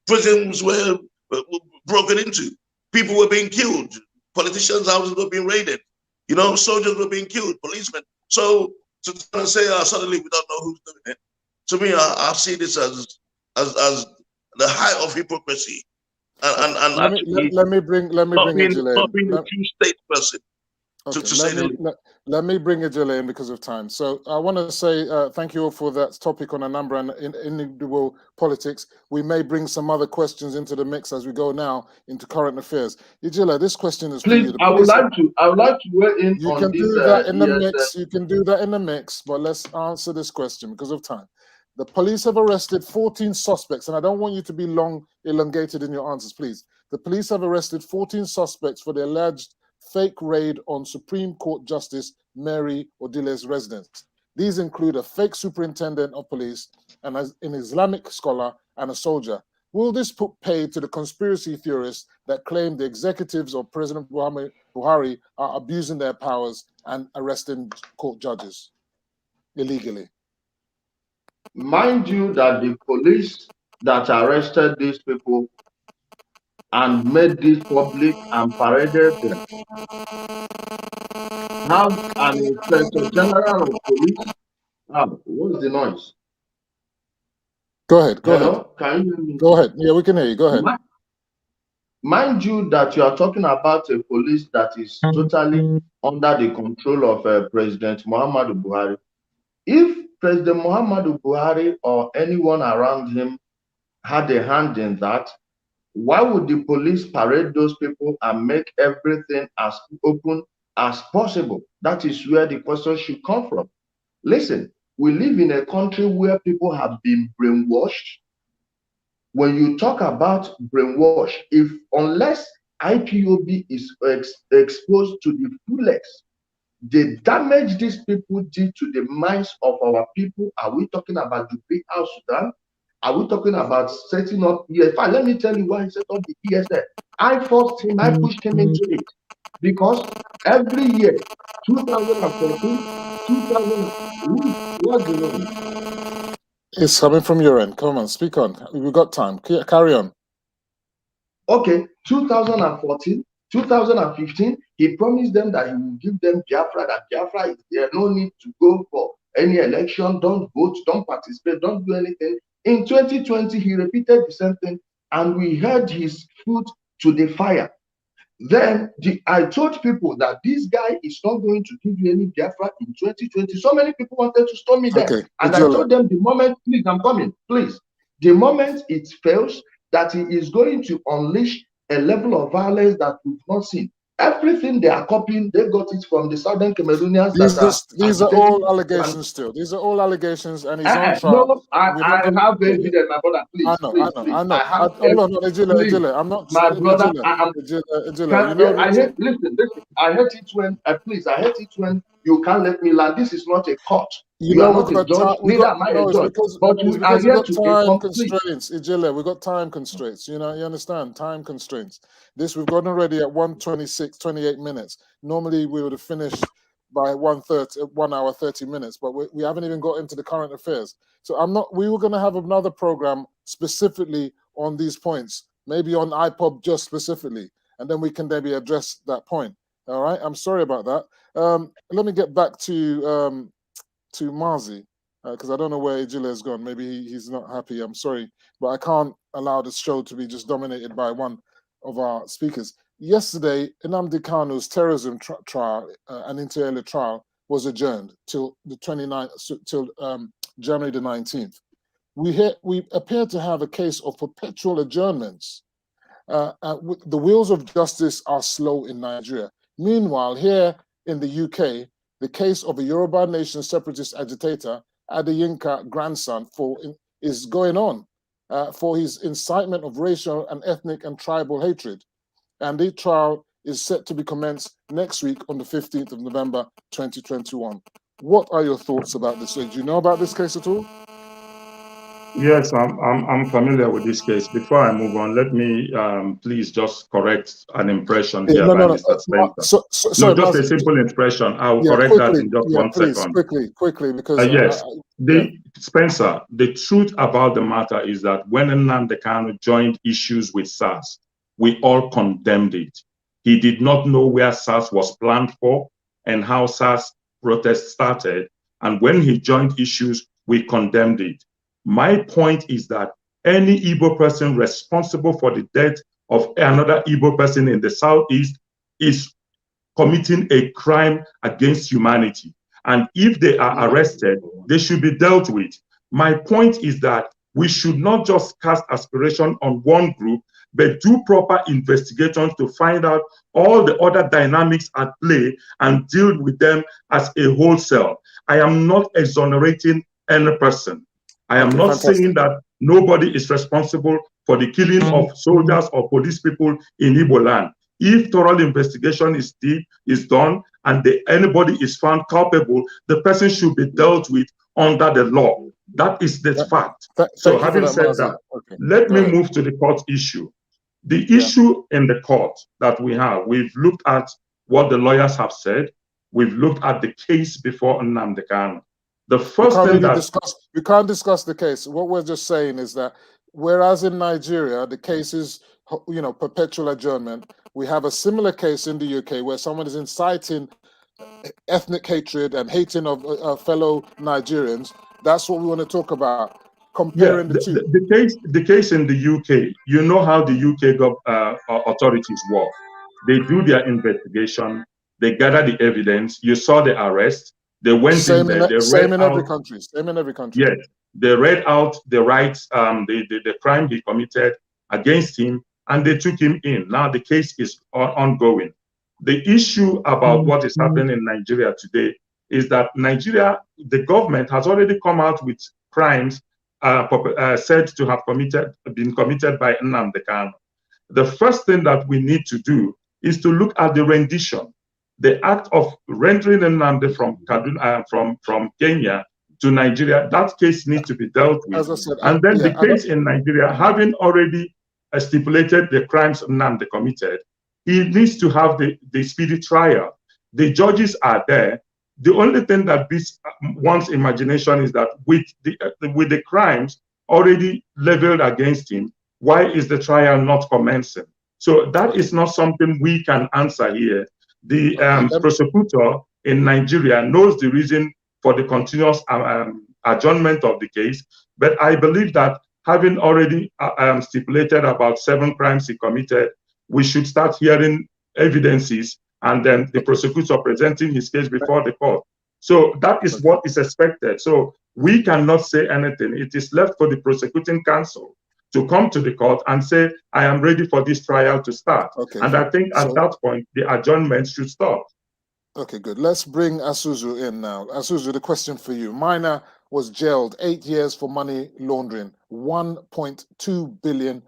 Prisons were broken into. People were being killed. Politicians' houses were being raided. Soldiers were being killed, policemen. So to say suddenly we don't know who's doing it, to me, I see this as the height of hypocrisy. And let me bring Ejile not being a true statesperson. Okay, let me bring Ejile in because of time. So I want to say thank you all for that topic on Anambra and individual politics. We may bring some other questions into the mix as we go now into current affairs. Ejile, this question is for you. I would like to weigh in you on can this. Do that in the mix. You can do that in the mix, but let's answer this question because of time. The police have arrested 14 suspects, and I don't want you to be elongated in your answers, please. The police have arrested 14 suspects for the alleged fake raid on Supreme Court Justice Mary Odile's residence. These include a fake superintendent of police, and an Islamic scholar, and a soldier. Will this put paid to the conspiracy theorists that claim the executives of President Buhari are abusing their powers and arresting court judges illegally? Mind you that the police that arrested these people and made this public and paraded them have an inspector general of police. What's the noise? Go ahead. Can you hear me? Go ahead. Yeah, we can hear you. Go ahead. Mind you that you are talking about a police that is totally under the control of President Muhammadu Buhari. If President Muhammadu Buhari or anyone around him had a hand in that, why would the police parade those people and make everything as open as possible? That is where the question should come from. Listen, we live in a country where people have been brainwashed. When you talk about brainwash, unless IPOB is exposed to the fullest, the damage these people did to the minds of our people. Are we talking about the big house Sudan? Are we talking about setting up ESL? Let me tell you why he set up the ESL. I forced him, I pushed him into it. Because every year, 2014, 2000, what's the name? It's coming from your end. Come on, speak on. We've got time. Carry on. Okay, 2014, 2015, he promised them that he will give them Biafra, that Biafra is there, no need to go for any election, don't vote, don't participate, don't do anything. In 2020, he repeated the same thing, and we held his foot to the fire. Then I told people that this guy is not going to give you any Biafra in 2020. So many people wanted to stop me there. Okay. And I told them the moment, please, I'm coming, please. The moment it fails, that he is going to unleash a level of violence that we've not seen. Everything they are copying, they got it from the Southern Cameroonians. These are all allegations still. These are all allegations, and he's on trial. No, I have evidence, my brother. Please, I know. Ejile, I'm not. My brother, Ejile, I hate. Listen. I hate it when. Please, I hate it when you can't let me land. This is not a court. You are not a judge. Neither am I a judge. But we are here to time constraints. Ejile, we got time constraints. You understand time constraints. We've gotten already at 1:26, 28 minutes. Normally we would have finished by 1:30, 1 hour 30 minutes, but we haven't even got into the current affairs. So we were going to have another program specifically on these points, maybe on IPOB just specifically, and then we can maybe address that point. All right, I'm sorry about that. Let me get back to Marzi, because I don't know where Ejile has gone. Maybe he's not happy. I'm sorry, but I can't allow this show to be just dominated by one of our speakers. Yesterday, Nnamdi Kanu's terrorism trial, an inter alia trial, was adjourned till the 29th, till January the 19th. We appear to have a case of perpetual adjournments. The wheels of justice are slow in Nigeria. Meanwhile, here in the UK, the case of a Yoruba nation separatist agitator, Adeyinka grandson, is going on. for his incitement of racial and ethnic and tribal hatred. And the trial is set to be commenced next week on the 15th of November, 2021. What are your thoughts about this? Do you know about this case at all? Yes, I'm familiar with this case. Before I move on, let me please just correct an impression here by Mr. Spencer. Sorry, No, just a Mazi, simple impression. I'll correct that quickly, in just 1 please, second. quickly, because Yes, Spencer, the truth about the matter is that when Nnamdi Kanu joined issues with SARS, we all condemned it. He did not know where SARS was planned for and how SARS protests started. And when he joined issues, we condemned it. My point is that any Igbo person responsible for the death of another Igbo person in the Southeast is committing a crime against humanity. And if they are arrested, they should be dealt with. My point is that we should not just cast aspiration on one group, but do proper investigations to find out all the other dynamics at play and deal with them as a wholesale. I am not exonerating any person. I am not saying that nobody is responsible for the killing of soldiers or police people in Igbo land. If thorough investigation is done and anybody is found culpable, the person should be dealt with under the law. That is the fact. So having said that, let me move to the court issue. The issue in the court that we have, we've looked at what the lawyers have said. We've looked at the case before Nnamdi Kanu. The first thing we can't discuss the case. What we're just saying is that whereas in Nigeria, the case is, perpetual adjournment, we have a similar case in the UK where someone is inciting ethnic hatred and hating of fellow Nigerians. That's what we want to talk about. Comparing the two. The case in the UK, you know how the UK authorities work. They do their investigation, they gather the evidence. You saw the arrest. They went in there. Same in every country. Yes, they read out the rights, the crime he committed against him, and they took him in. Now the case is ongoing. The issue about what is happening in Nigeria today is that Nigeria, the government has already come out with crimes said to have been committed by Nnamdi Kanu. The first thing that we need to do is to look at the rendition. The act of rendering Nnamdi from Kenya to Nigeria, that case needs to be dealt with. As I said, and then the case in Nigeria, having already stipulated the crimes Nnamdi committed, he needs to have the speedy trial. The judges are there. The only thing that beats one's imagination is that with the crimes already leveled against him, why is the trial not commencing? So that is not something we can answer here. The prosecutor in Nigeria knows the reason for the continuous adjournment of the case, but I believe that having already stipulated about 7 crimes he committed, we should start hearing evidences and then the prosecutor presenting his case before the court. So that is what is expected. So we cannot say anything. It is left for the prosecuting counsel to come to the court and say, I am ready for this trial to start. And I think at that point, the adjournment should stop. Okay, good. Let's bring Asuzu in now. Asuzu, the question for you. Minor was jailed 8 years for money laundering, 1.2 billion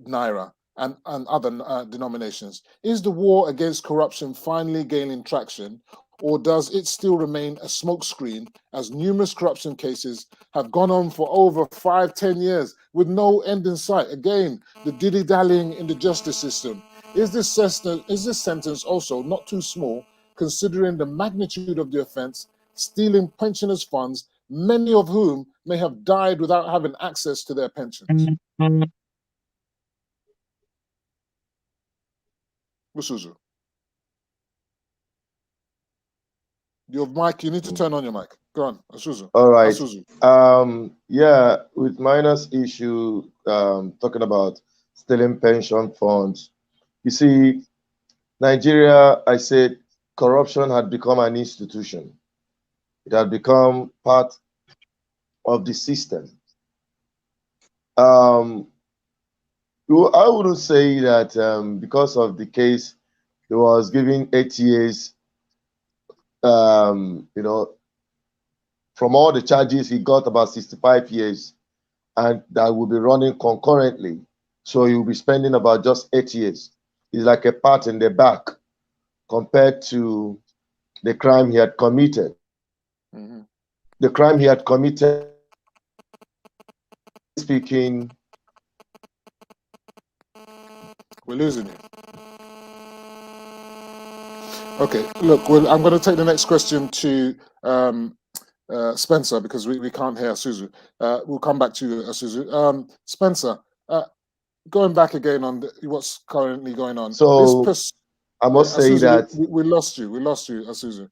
naira and other denominations. Is the war against corruption finally gaining traction, or does it still remain a smokescreen as numerous corruption cases have gone on for over 5-10 years with no end in sight? Again, the dilly-dallying in the justice system. Is this sentence also not too small, considering the magnitude of the offense, stealing pensioners' funds, many of whom may have died without having access to their pensions? Usuzu. Your mic, you need to turn on your mic. Go on, Asuzu. All right. Asuzu. Yeah, with Minor's issue, talking about stealing pension funds. You see, Nigeria, I said, corruption had become an institution. It had become part of the system. I wouldn't say that because of the case, he was given 8 years. From all the charges, he got about 65 years and that will be running concurrently. So he will be spending about just 8 years. It's like a pat in the back compared to the crime he had committed. Mm-hmm. The crime he had committed, speaking. We're losing you. Okay, look, I'm going to take the next question to Spencer, because we can't hear Suzu. We'll come back to you, Suzu. Spencer, going back again on what's currently going on. So I must say that we lost you. We lost you, Suzu.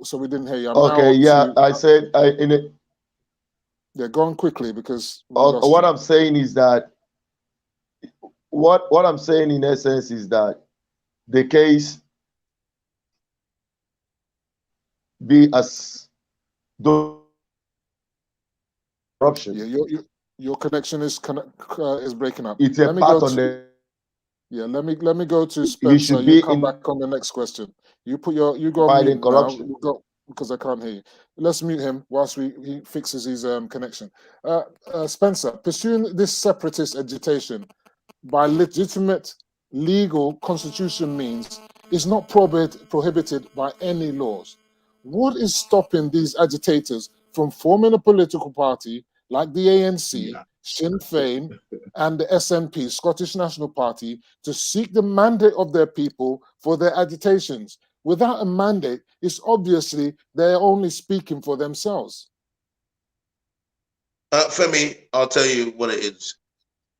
So we didn't hear you. Okay, yeah, I said yeah, go on quickly because what I'm saying is that what I'm saying in essence is that the case be as corruption. Yeah, your connection is breaking up. It's a part on the. Yeah, let me go to Spencer. You come back on the next question. You go on mute corruption. now because I can't hear you. Let's mute him whilst he fixes his connection. Spencer, pursuing this separatist agitation by legitimate legal constitution means is not prohibited by any laws. What is stopping these agitators from forming a political party like the ANC, Sinn Féin, and the SNP, Scottish National Party, to seek the mandate of their people for their agitations? Without a mandate, it's obviously they're only speaking for themselves. Femi, I'll tell you what it is.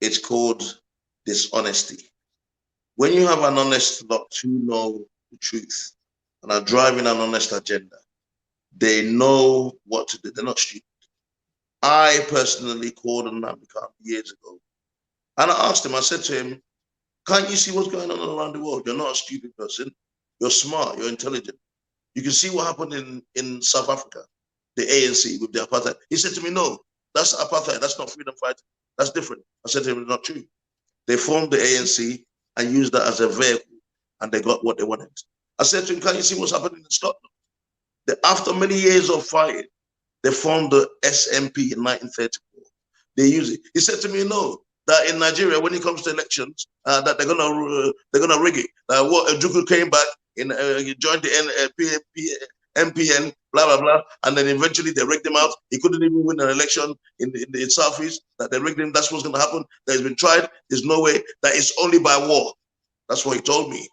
It's called dishonesty. When you have an honest lot who know the truth and are driving an honest agenda, they know what to do. They're not stupid. I personally called Anambra years ago, and I asked him, I said to him, can't you see what's going on around the world? You're not a stupid person. You're smart. You're intelligent. You can see what happened in South Africa, the ANC with the apartheid. He said to me, no, that's apartheid. That's not freedom fighting. That's different. I said to him, it's not true. They formed the ANC and used that as a vehicle, and they got what they wanted. I said to him, can you see what's happening in Scotland? After many years of fighting, they formed the SNP in 1934. They use it. He said to me, no, that in Nigeria, when it comes to elections, that they're gonna rig it. What Ojukwu came back in, joined the MPN, blah blah blah, and then eventually they rigged him out. He couldn't even win an election in the Southeast. That they rigged him. That's what's gonna happen. That has been tried. There's no way. That it's only by war. That's what he told me.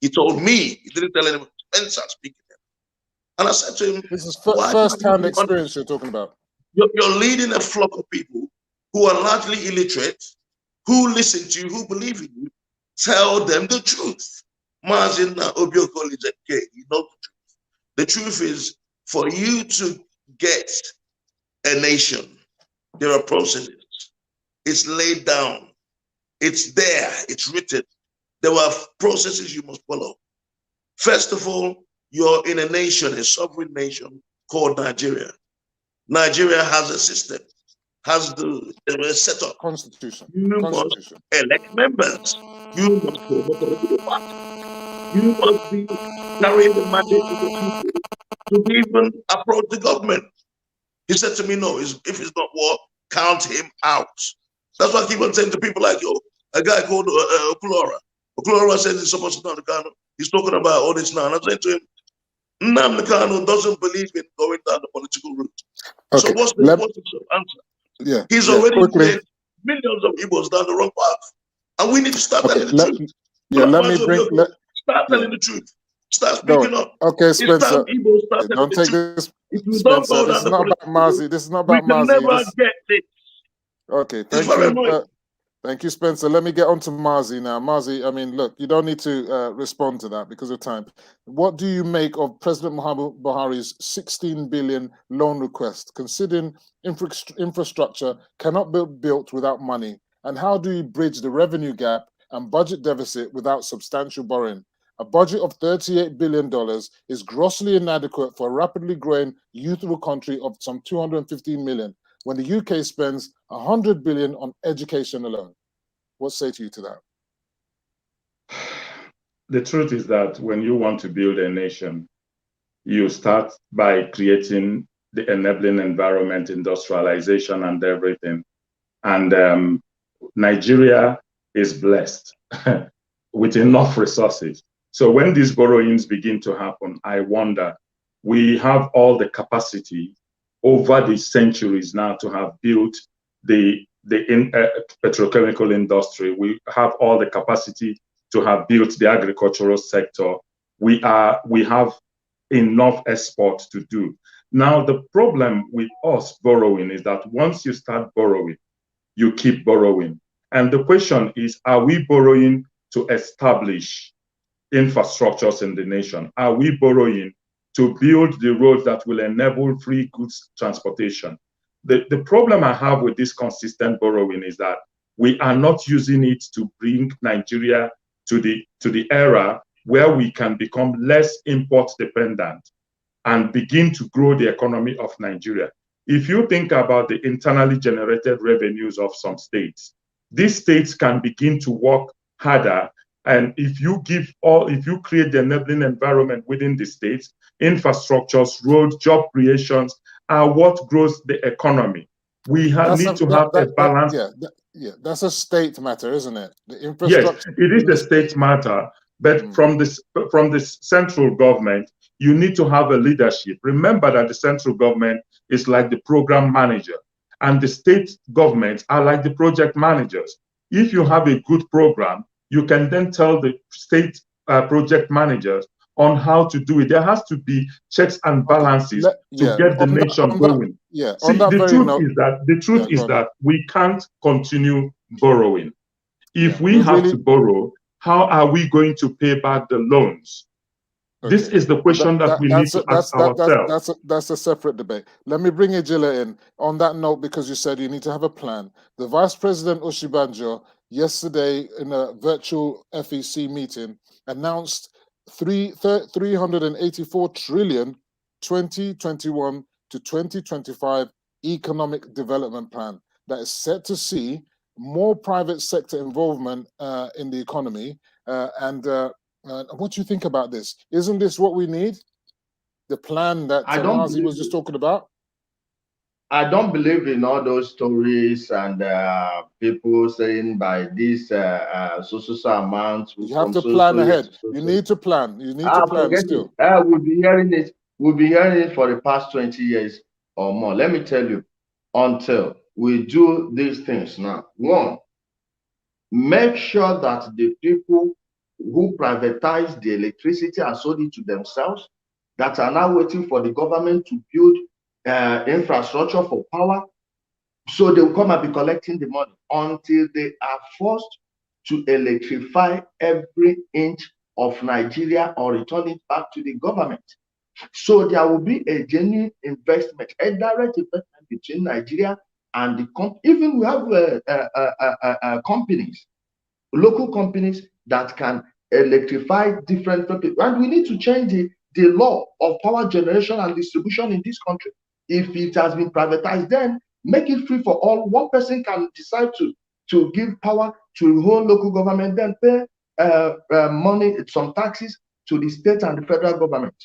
He told me. He didn't tell anyone. Spencer speaking. And I said to him, this is first-hand experience you're talking about. You're leading a flock of people who are largely illiterate, who listen to you, who believe in you. Tell them the truth. Margin Obio College, you know the truth. The truth is, for you to get a nation, there are processes. It's laid down. It's there. It's written. There are processes you must follow. First of all, you're in a nation, a sovereign nation called Nigeria. Nigeria has a system, has the setup. Constitution. You must elect members. You must form a political party. You must be carrying the mandate of the people to even approach the government. He said to me, no, if it's not war, count him out. That's what I keep on saying to people like you. A guy called Okulora. Okulora says he's supposed to know the Kano. He's talking about all this now. And I'm saying to him, Nnamdi Kanu doesn't believe in going down the political route. Okay. So what's the answer? Yeah, he's already led millions of Igbos down the wrong path. And we need to start telling the truth. Start telling the truth. Start speaking up. Okay, Spencer. Don't take this. Spencer, this is not about Mazi. This is not about Mazi. We can never get this. Okay, thank you. Thank you, Spencer. Let me get on to Mazi now. Mazi, I mean, look, you don't need to respond to that because of time. What do you make of President Muhammadu Buhari's 16 billion loan request, considering infrastructure cannot be built without money? And how do you bridge the revenue gap and budget deficit without substantial borrowing? A budget of $38 billion is grossly inadequate for a rapidly growing youthful country of some 215 million. When the UK spends 100 billion on education alone. What say to you to that? The truth is that when you want to build a nation, you start by creating the enabling environment, industrialization, and everything. And Nigeria is blessed with enough resources. So when these borrowings begin to happen, I wonder, we have all the capacity over the centuries now to have built the petrochemical industry. We have all the capacity to have built the agricultural sector. We have enough export to do. Now, the problem with us borrowing is that once you start borrowing, you keep borrowing. And the question is, are we borrowing to establish infrastructures in the nation? Are we borrowing to build the roads that will enable free goods transportation? The problem I have with this consistent borrowing is that we are not using it to bring Nigeria to the era where we can become less import dependent and begin to grow the economy of Nigeria. If you think about the internally generated revenues of some states, these states can begin to work harder. And if you create the enabling environment within the states, infrastructures, roads, job creations are what grows the economy. We need to have a balance. That's a state matter, isn't it? The infrastructure. Yes, it is a state matter. But from the central government, you need to have a leadership. Remember that the central government is like the program manager, and the state governments are like the project managers. If you have a good program, you can then tell the state project managers on how to do it. There has to be checks and balances to get the nation going. See, the truth is that we can't continue borrowing. If we have to borrow, how are we going to pay back the loans? Okay. This is the question that we need to ask ourselves. That's a separate debate. Let me bring Ejila in on that note, because you said you need to have a plan. The Vice President Oshibanjo yesterday in a virtual FEC meeting announced 384 trillion 2021 to 2025 economic development plan that is set to see more private sector involvement in the economy. What do you think about this? Isn't this what we need? The plan that Mazi was just talking about? I don't believe in all those stories and people saying by this so amount. You have to plan ahead. You need to plan. You need to plan still. We'll be hearing it. We'll be hearing it for the past 20 years or more. Let me tell you, until we do these things now. One, make sure that the people who privatize the electricity and sold it to themselves, that are now waiting for the government to build infrastructure for power, so they will come and be collecting the money until they are forced to electrify every inch of Nigeria or return it back to the government. So there will be a genuine investment, a direct investment between Nigeria and the company. Even we have companies, local companies that can electrify different people. And we need to change the law of power generation and distribution in this country. If it has been privatized, then make it free for all. One person can decide to give power to the whole local government, then pay money, some taxes to the state and the federal government.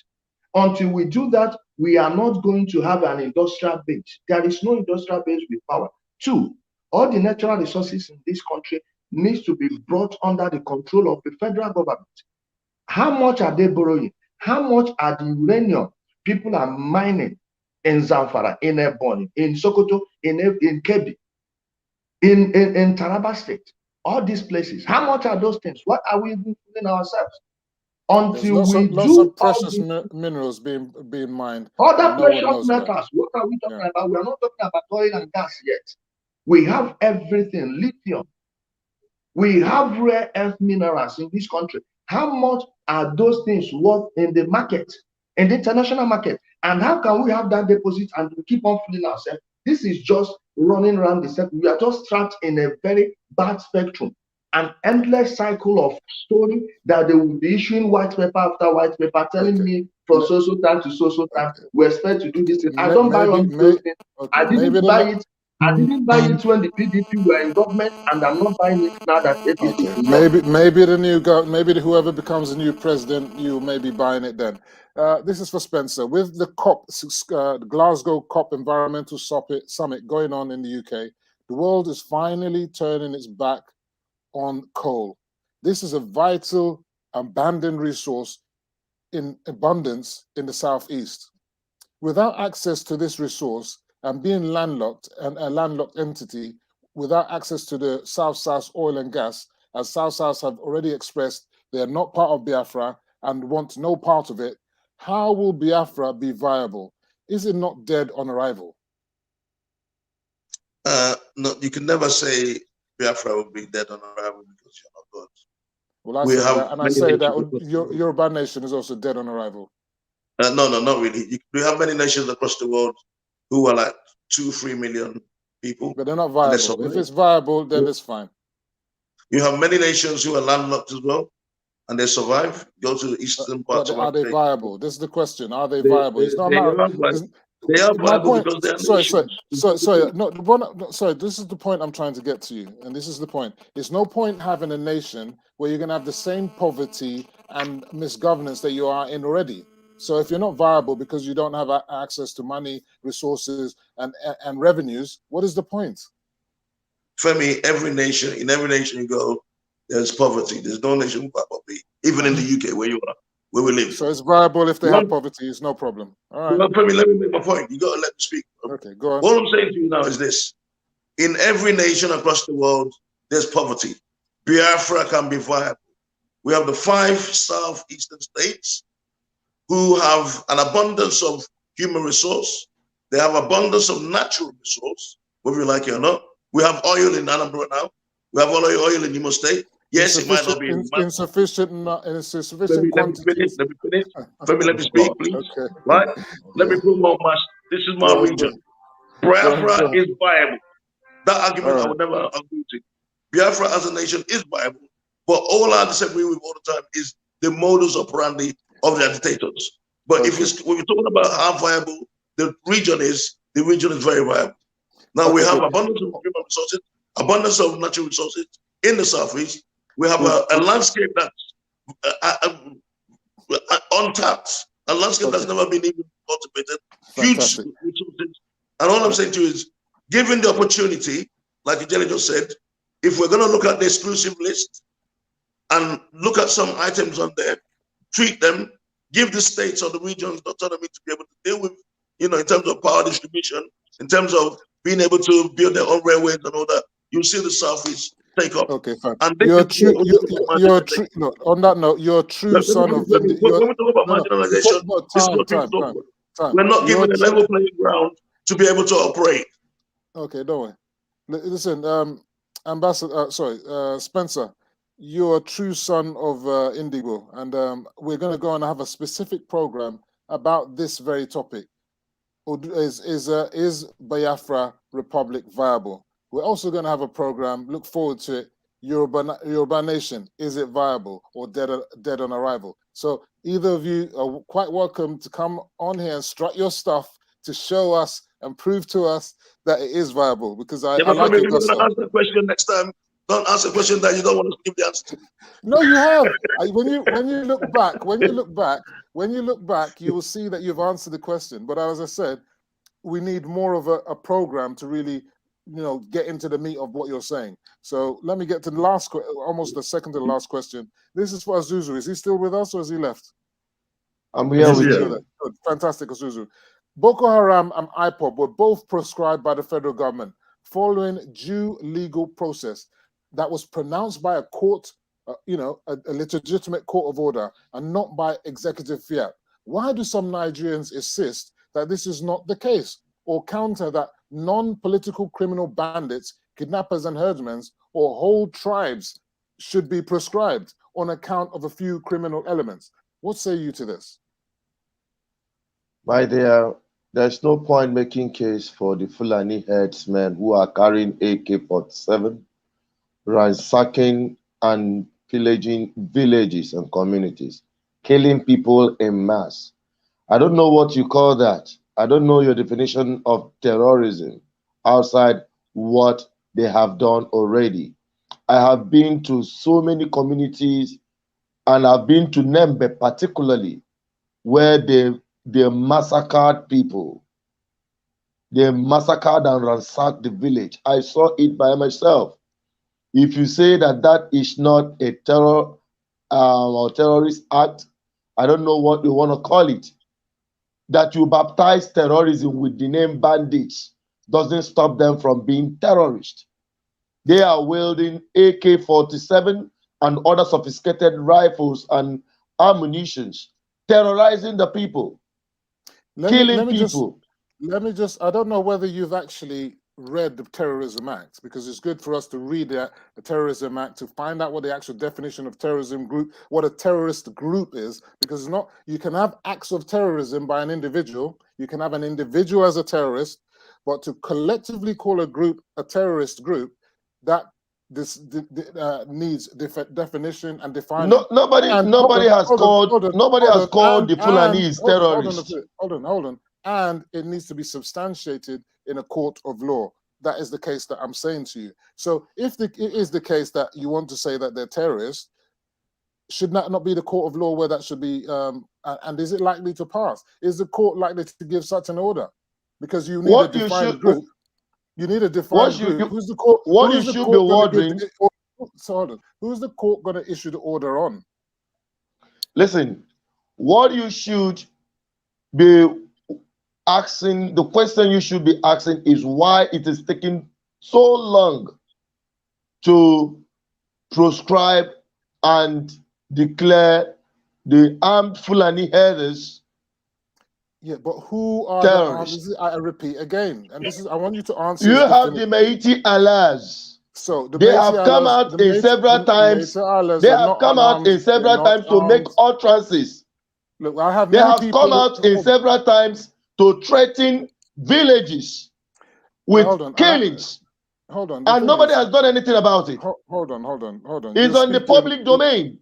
Until we do that, we are not going to have an industrial base. There is no industrial base with power. Two, all the natural resources in this country needs to be brought under the control of the federal government. How much are they borrowing? How much are the uranium people are mining in Zamfara, in Ebonyi, in Sokoto, in Kebbi, in Taraba State? All these places. How much are those things? What are we even fooling ourselves? Until lots of precious minerals being mined. Other precious metals. What are we talking about? We are not talking about oil and gas yet. We have everything, lithium. We have rare earth minerals in this country. How much are those things worth in the market, in the international market? And how can we have that deposit and keep on fooling ourselves? This is just running around the circle. We are just trapped in a very bad spectrum, an endless cycle of story that they will be issuing white paper after white paper, telling me from so time to so time, we expect to do this thing. I don't buy on those things. I didn't buy it I didn't buy it when the PDP were in government, and I'm not buying it now that APC is in government. Maybe the new whoever becomes the new president, you may be buying it then. This is for Spencer. With the Glasgow COP Environmental Summit going on in the UK, the world is finally turning its back on coal. This is a vital abandoned resource in abundance in the southeast. Without access to this resource and being landlocked and a landlocked entity without access to the South oil and gas, as South have already expressed, they are not part of Biafra and want no part of it. How will Biafra be viable? Is it not dead on arrival? No, you can never say Biafra will be dead on arrival because you're not God. Well, I say that, and I say that Yoruba nation is also dead on arrival. No, not really. We have many nations across the world who are like 2-3 million people. But they're not viable. If it's viable, then it's fine. You have many nations who are landlocked as well, and they survive. Go to the eastern parts of Africa. Are they viable? This is the question. Are they viable? It's not they are viable because they are nations. Sorry. This is the point I'm trying to get to you, and this is the point. There's no point having a nation where you're going to have the same poverty and misgovernance that you are in already. So if you're not viable because you don't have access to money, resources, and revenues, what is the point? Femi, in every nation you go, there's poverty. There's no nation without poverty, even in the UK where you are, where we live. So it's viable if they have poverty. It's no problem. All right. Well, Femi, let me make my point. You got to let me speak. Okay, go on. All I'm saying to you now is this: in every nation across the world, there's poverty. Biafra can be viable. We have the 5 southeastern states who have an abundance of human resource. They have abundance of natural resource, whether you like it or not. We have oil in Anambra now. We have oil in Imo State. Yes, it might not be insufficient quantities. Let me finish. Let me speak, please. Okay. Right? Let me prove my match. This is my region. Biafra is viable. That argument I would never agree to. Biafra as a nation is viable, but all I disagree with all the time is the modus operandi of the agitators. But if we're talking about how viable the region is very viable. Now we have abundance of human resources, abundance of natural resources in the southeast. We have a landscape that's untapped, a landscape that's never been even cultivated, huge resources. And all I'm saying to you is, given the opportunity, like Ijele just said, if we're going to look at the exclusive list and look at some items on there, treat them, give the states or the regions the autonomy to be able to deal with, in terms of power distribution, in terms of being able to build their own railways and all that, you'll see the Southeast take up. Okay, fine. And you're true. No, on that note, you're a true son of. When we talk about marginalization, this is what people talk about. We're not given a level playing ground to be able to operate. Okay, don't worry. Listen, Spencer, you're a true son of Indigo, and we're going to go and have a specific program about this very topic. Is Biafra Republic viable? We're also going to have a program, look forward to it, Yoruba Nation, is it viable or dead on arrival? So either of you are quite welcome to come on here and strut your stuff to show us and prove to us that it is viable, because I like it. You're going to answer the question next time. Don't answer a question that you don't want to give the answer to. No, you have. When you look back, you will see that you've answered the question. But as I said, we need more of a program to really, get into the meat of what you're saying. So let me get to the last, almost the second to the last question. This is for Azuzu. Is he still with us or has he left? I'm here with you. Good. Fantastic, Azuzu. Boko Haram and IPOB were both proscribed by the federal government following due legal process that was pronounced by a court, a legitimate court of order, and not by executive fiat. Why do some Nigerians insist that this is not the case, or counter that non-political criminal bandits, kidnappers and herdsmen, or whole tribes should be proscribed on account of a few criminal elements? What say you to this? My dear, there's no point making case for the Fulani herdsmen who are carrying AK-47, ransacking and pillaging villages and communities, killing people en masse. I don't know what you call that. I don't know your definition of terrorism outside what they have done already. I have been to so many communities, and I've been to Nembe particularly, where they massacred people. They massacred and ransacked the village. I saw it by myself. If you say that that is not a terror or terrorist act, I don't know what you want to call it. That you baptize terrorism with the name bandits doesn't stop them from being terrorists. They are wielding AK-47 and other sophisticated rifles and ammunitions, terrorizing the people, killing people. Let me just, I don't know whether you've actually read the Terrorism Act, because it's good for us to read the Terrorism Act to find out what the actual definition of terrorism group, what a terrorist group is, because it's not, you can have acts of terrorism by an individual, you can have an individual as a terrorist, but to collectively call a group a terrorist group, that this needs definition and defining. No, nobody has called the Fulanis terrorists. Hold on. And it needs to be substantiated in a court of law. That is the case that I'm saying to you. So if it is the case that you want to say that they're terrorists, should that not be the court of law where that should be, and is it likely to pass? Is the court likely to give such an order? Because you need a defined group. You need a defined group. Who's the court? What you should be wondering? So hold on. Who's the court going to issue the order on? Listen, what you should be asking, the question you should be asking is why it is taking so long to proscribe and declare the armed Fulani herders. Yeah, but who are terrorists? The armed, I repeat again, and this is, I want you to answer. You have the Meiti Allahs. So they have come out in several times. They have come out in several times to make utterances. Look, I have. They have come out in several times to threaten villages with killings. Hold on. And nobody has done anything about it. Hold on. It's on the public domain.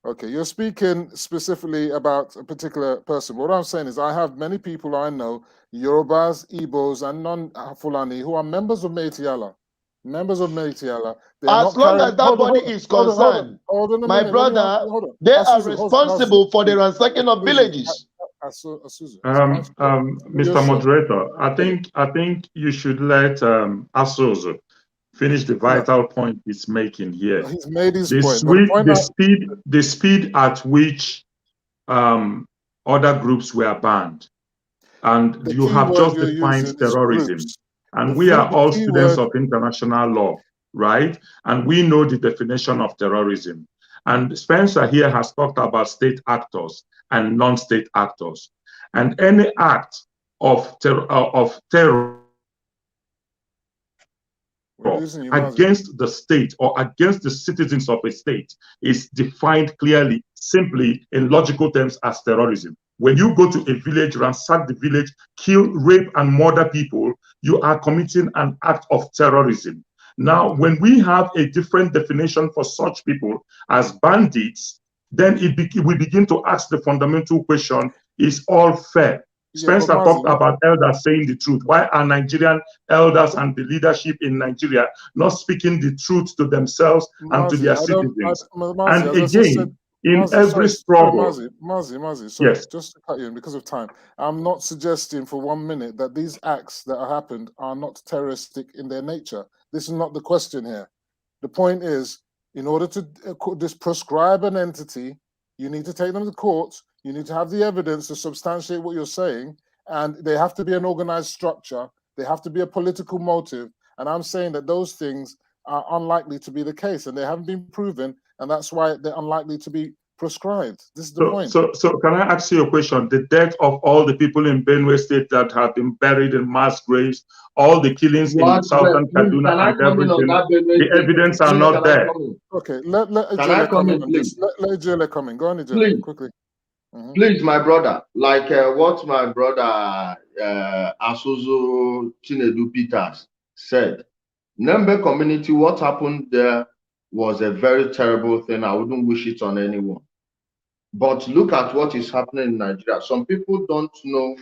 Okay, you're speaking specifically about a particular person. What I'm saying is I have many people I know, Yorubas, Igbos, and non-Fulani, who are members of Meiti Allah. Members of Meiti Allah. As long as that body is concerned, my brother, they are responsible for the ransacking of villages. Mr. Moderator, I think you should let Asuzu finish the vital point he's making here. He's made his point. The speed at which other groups were banned, and you have just defined terrorism. And we are all students of international law, right? And we know the definition of terrorism. And Spencer here has talked about state actors and non-state actors. And any act of terror against the state or against the citizens of a state is defined clearly, simply in logical terms as terrorism. When you go to a village, ransack the village, kill, rape, and murder people, you are committing an act of terrorism. Now, when we have a different definition for such people as bandits, then we begin to ask the fundamental question, is all fair? Spencer talked about elders saying the truth. Why are Nigerian elders and the leadership in Nigeria not speaking the truth to themselves and to their citizens? And again, in every struggle. Sorry, yes. Just to cut you in because of time. I'm not suggesting for 1 minute that these acts that have happened are not terroristic in their nature. This is not the question here. The point is, in order to proscribe an entity, you need to take them to court. You need to have the evidence to substantiate what you're saying, and they have to be an organized structure. They have to be a political motive. And I'm saying that those things are unlikely to be the case, and they haven't been proven, and that's why they're unlikely to be prescribed. This is the point. So can I ask you a question? The death of all the people in Benue State that have been buried in mass graves, all the killings in southern Kaduna and everything, the evidence are not there. Okay, let Ijele come in. Let Ijele come in. Go on, Ijele, quickly. Please, my brother, like what my brother Asuzu Chinedu Peters said, Nembe community, what happened there was a very terrible thing. I wouldn't wish it on anyone. But look at what is happening in Nigeria. Some people don't know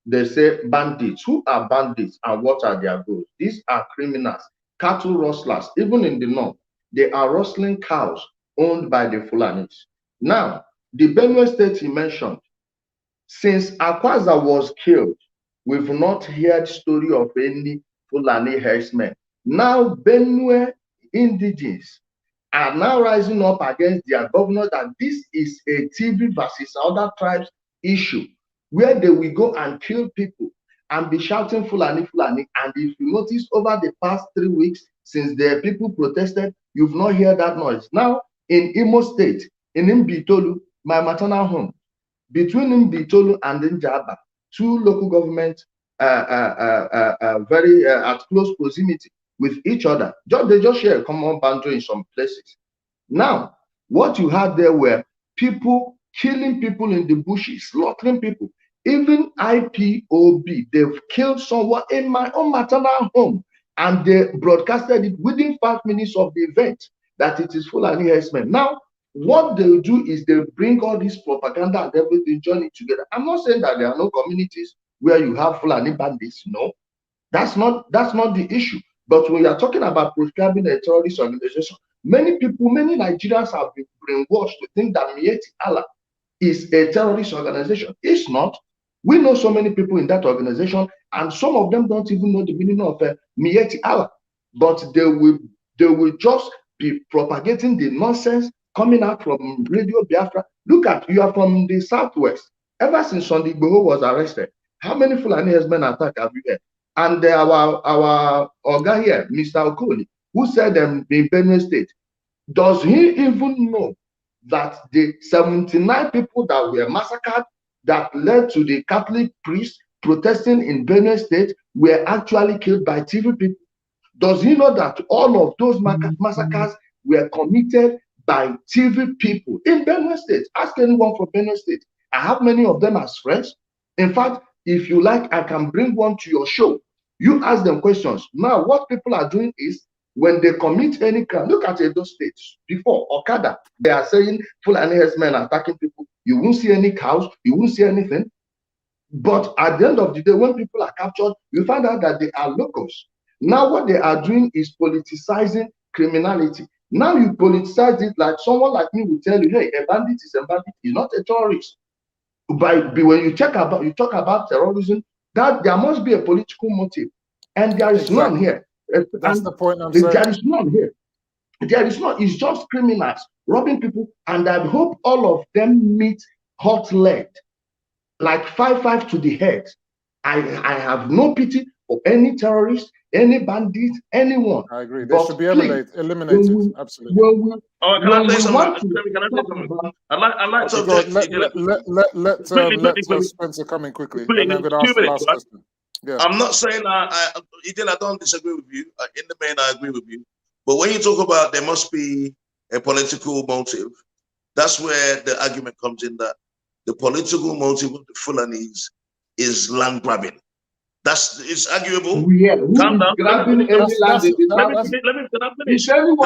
they say bandits. Who are bandits and what are their goals? These are criminals, cattle rustlers. Even in the north, they are rustling cows owned by the Fulanis. Now, the Benue state he mentioned, since Akwaza was killed, we've not heard story of any Fulani herdsmen. Now, Benue indigenes are now rising up against their governor that this is a TV versus other tribes issue, where they will go and kill people and be shouting Fulani, Fulani. And if you notice, over the past 3 weeks, since the people protested, you've not heard that noise. Now, in Imo State, in Mbitolu, my maternal home, between Mbitolu and Njaba, two local governments very at close proximity with each other. They just share a common boundary in some places. Now, what you had there were people killing people in the bushes, slaughtering people. Even IPOB, they've killed someone in my own maternal home, and they broadcasted it within 5 minutes of the event that it is Fulani herdsmen. Now, what they do is they bring all this propaganda and everything, join it together. I'm not saying that there are no communities where you have Fulani bandits. No, that's not the issue. But when you are talking about proscribing a terrorist organization, many people, many Nigerians have been brainwashed to think that Mieti Allah is a terrorist organization. It's not. We know so many people in that organization, and some of them don't even know the meaning of Mieti Allah. But they will just be propagating the nonsense coming out from Radio Biafra. Look at, you are from the southwest. Ever since Sunday Igboho was arrested, how many Fulani herdsmen attack have you had? And our Oga here, Mr. Okoli, who said in Benue State, does he even know that the 79 people that were massacred that led to the Catholic priests protesting in Benue State were actually killed by TV people? Does he know that all of those massacres were committed by TV people in Benue State? Ask anyone from Benue State. I have many of them as friends. In fact, if you like, I can bring one to your show. You ask them questions. Now, what people are doing is, when they commit any crime, look at those states. Before Okada, they are saying Fulani herdsmen attacking people. You won't see any cows. You won't see anything. But at the end of the day, when people are captured, you find out that they are locals. Now, what they are doing is politicizing criminality. Now you politicize it, like someone like me will tell you, hey, a bandit is a bandit, he's not a terrorist. But when you talk about terrorism, that there must be a political motive, and there is none here. That's the point I'm saying. There is none here. There is not. It's just criminals robbing people, and I hope all of them meet hot lead, like 5-5 to the head. I have no pity for any terrorist, any bandit, anyone. I agree. They should be eliminated. Absolutely. Can I say something? I'd like to let Spencer come in quickly, and I'm going to ask the last question. Yeah. I'm not saying I don't disagree with you. In the main, I agree with you. But when you talk about there must be a political motive, that's where the argument comes in, that the political motive of the Fulanis is land grabbing. It's arguable. Yeah, calm down. Grabbing any land in the finish. Come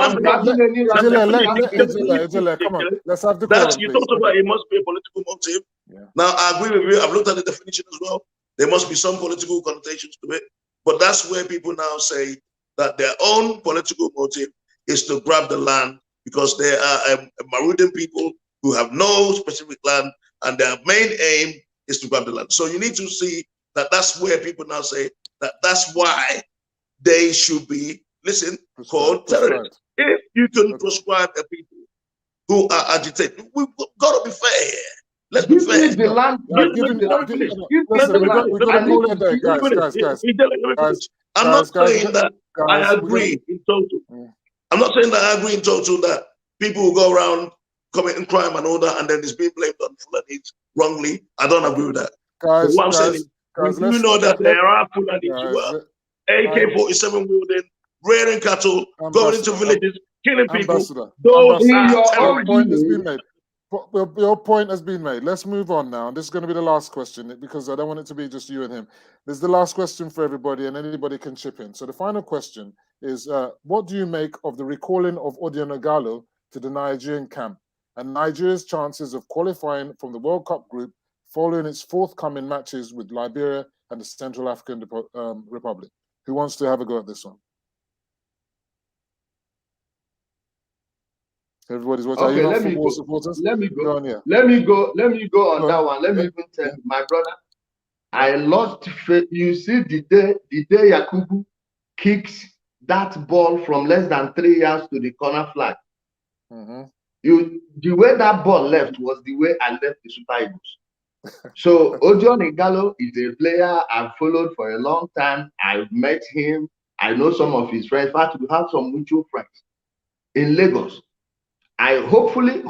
on, let's have the call. You talked about it must be a political motive. Yeah. Now I agree with you. I've looked at the definition as well. There must be some political connotations to it, but that's where people now say that their own political motive is to grab the land because they are a Marudan people who have no specific land, and their main aim is to grab the land. So you need to see that that's where people now say that that's why they should be, called terrorists. If you can prescribe a people who are agitated, we've got to be fair here. Let's be fair. The land. Guys. I'm not saying that I agree in total. I'm not saying that I agree in total that people who go around committing crime and all that, and then it's being blamed on Fulanis wrongly. I don't agree with that. But what I'm saying is, we know that there are Fulanis who are AK-47 wielding, rearing cattle, going into villages, killing people. Those are terrorists. Your point has been made. Let's move on now. This is going to be the last question because I don't want it to be just you and him. This is the last question for everybody, and anybody can chip in. So the final question is, what do you make of the recalling of Odion to the Nigerian camp and Nigeria's chances of qualifying from the World Cup group following its forthcoming matches with Liberia and the Central African Republic. Who wants to have a go at this one? Everybody's watching. Okay, Are you not let me football go. supporters? Let me go. Go on, yeah. Let me go on Go that on. one. Let me Yeah. even tell you, my brother, I lost faith. You see, the day Yakubu kicks that ball from less than 3 yards to the corner flag, the way that ball left was the way I left the Super Eagles. So Odion Igalo is a player I've followed for a long time. I've met him. I know some of his friends. In fact, we have some mutual friends in Lagos. I hopefully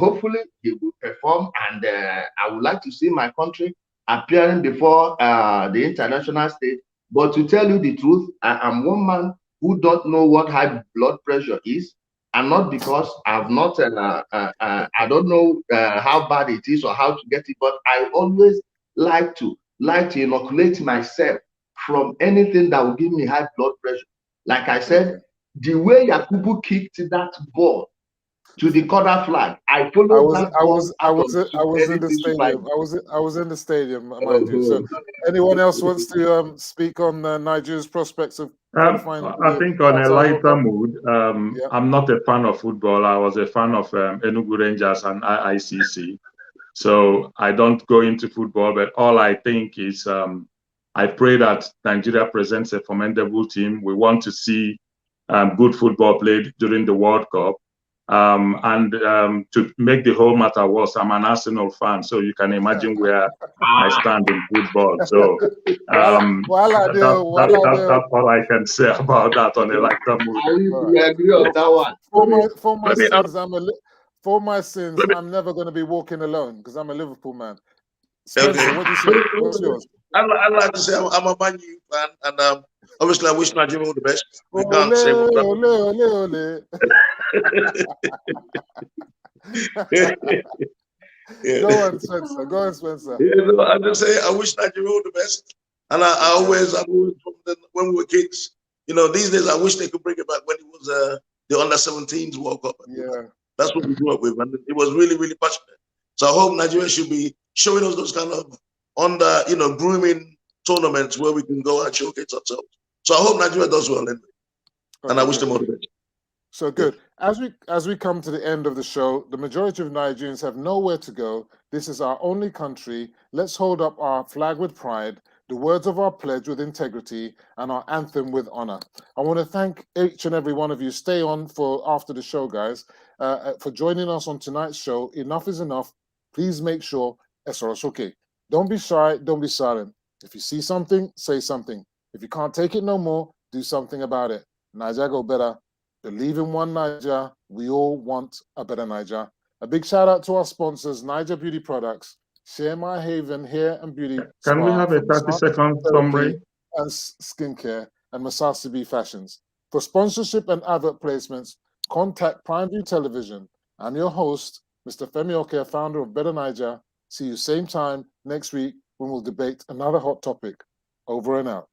he will perform, and I would like to see my country appearing before the international stage. But to tell you the truth, I am one man who don't know what high blood pressure is, and not because I've not I don't know how bad it is or how to get it, but I always like to inoculate myself from anything that will give me high blood pressure. Like I said, the way Yakubu kicked that ball to the corner flag, I followed that ball. I was in the stadium. I was in the stadium, mind you. So, anyone else wants to speak on Nigeria's prospects of qualifying? I think on a lighter mood, I'm not a fan of football. I was a fan of Enugu Rangers and ICC. So I don't go into football, but all I think is I pray that Nigeria presents a formidable team. We want to see good football played during the World Cup. And to make the whole matter worse, I'm an Arsenal fan, so you can imagine where I stand in football. So that's all I can say about that on a lighter mood. I agree on that one. For my sins, I'm never going to be walking alone because I'm a Liverpool man. Spencer, what do you say? What's yours? I'd like to say I'm a Man U fan, and obviously I wish Nigeria all the best. We can't say what Go on, Spencer. Go on, Spencer. Yeah, no, I just say I wish Nigeria all the best, and I always when we were kids, these days I wish they could bring it back when it was the under-17s World Cup. Yeah, that's what we grew up with, and it was really, really passionate. So I hope Nigeria should be showing us those kind of grooming tournaments where we can go and showcase ourselves. So I hope Nigeria does well anyway, and I wish them all the best. So good. As we come to the end of the show, the majority of Nigerians have nowhere to go. This is our only country. Let's hold up our flag with pride, the words of our pledge with integrity, and our anthem with honor. I want to thank each and every one of you. Stay on for after the show, guys, for joining us on tonight's show. Enough is enough. Please make sure Soke. Don't be shy. Don't be silent. If you see something, say something. If you can't take it no more, do something about it. Niger go better. Believe in one Niger. We all want a better Niger. A big shout out to our sponsors, Niger Beauty Products, Share My Haven Hair and Beauty Can we have a 30-second summary? And skincare, and Masasi B Fashions. For sponsorship and advert placements, contact Prime View Television. I'm your host, Mr. Femi Oke, founder of Better Niger. See you same time next week when we'll debate another hot topic. Over and out.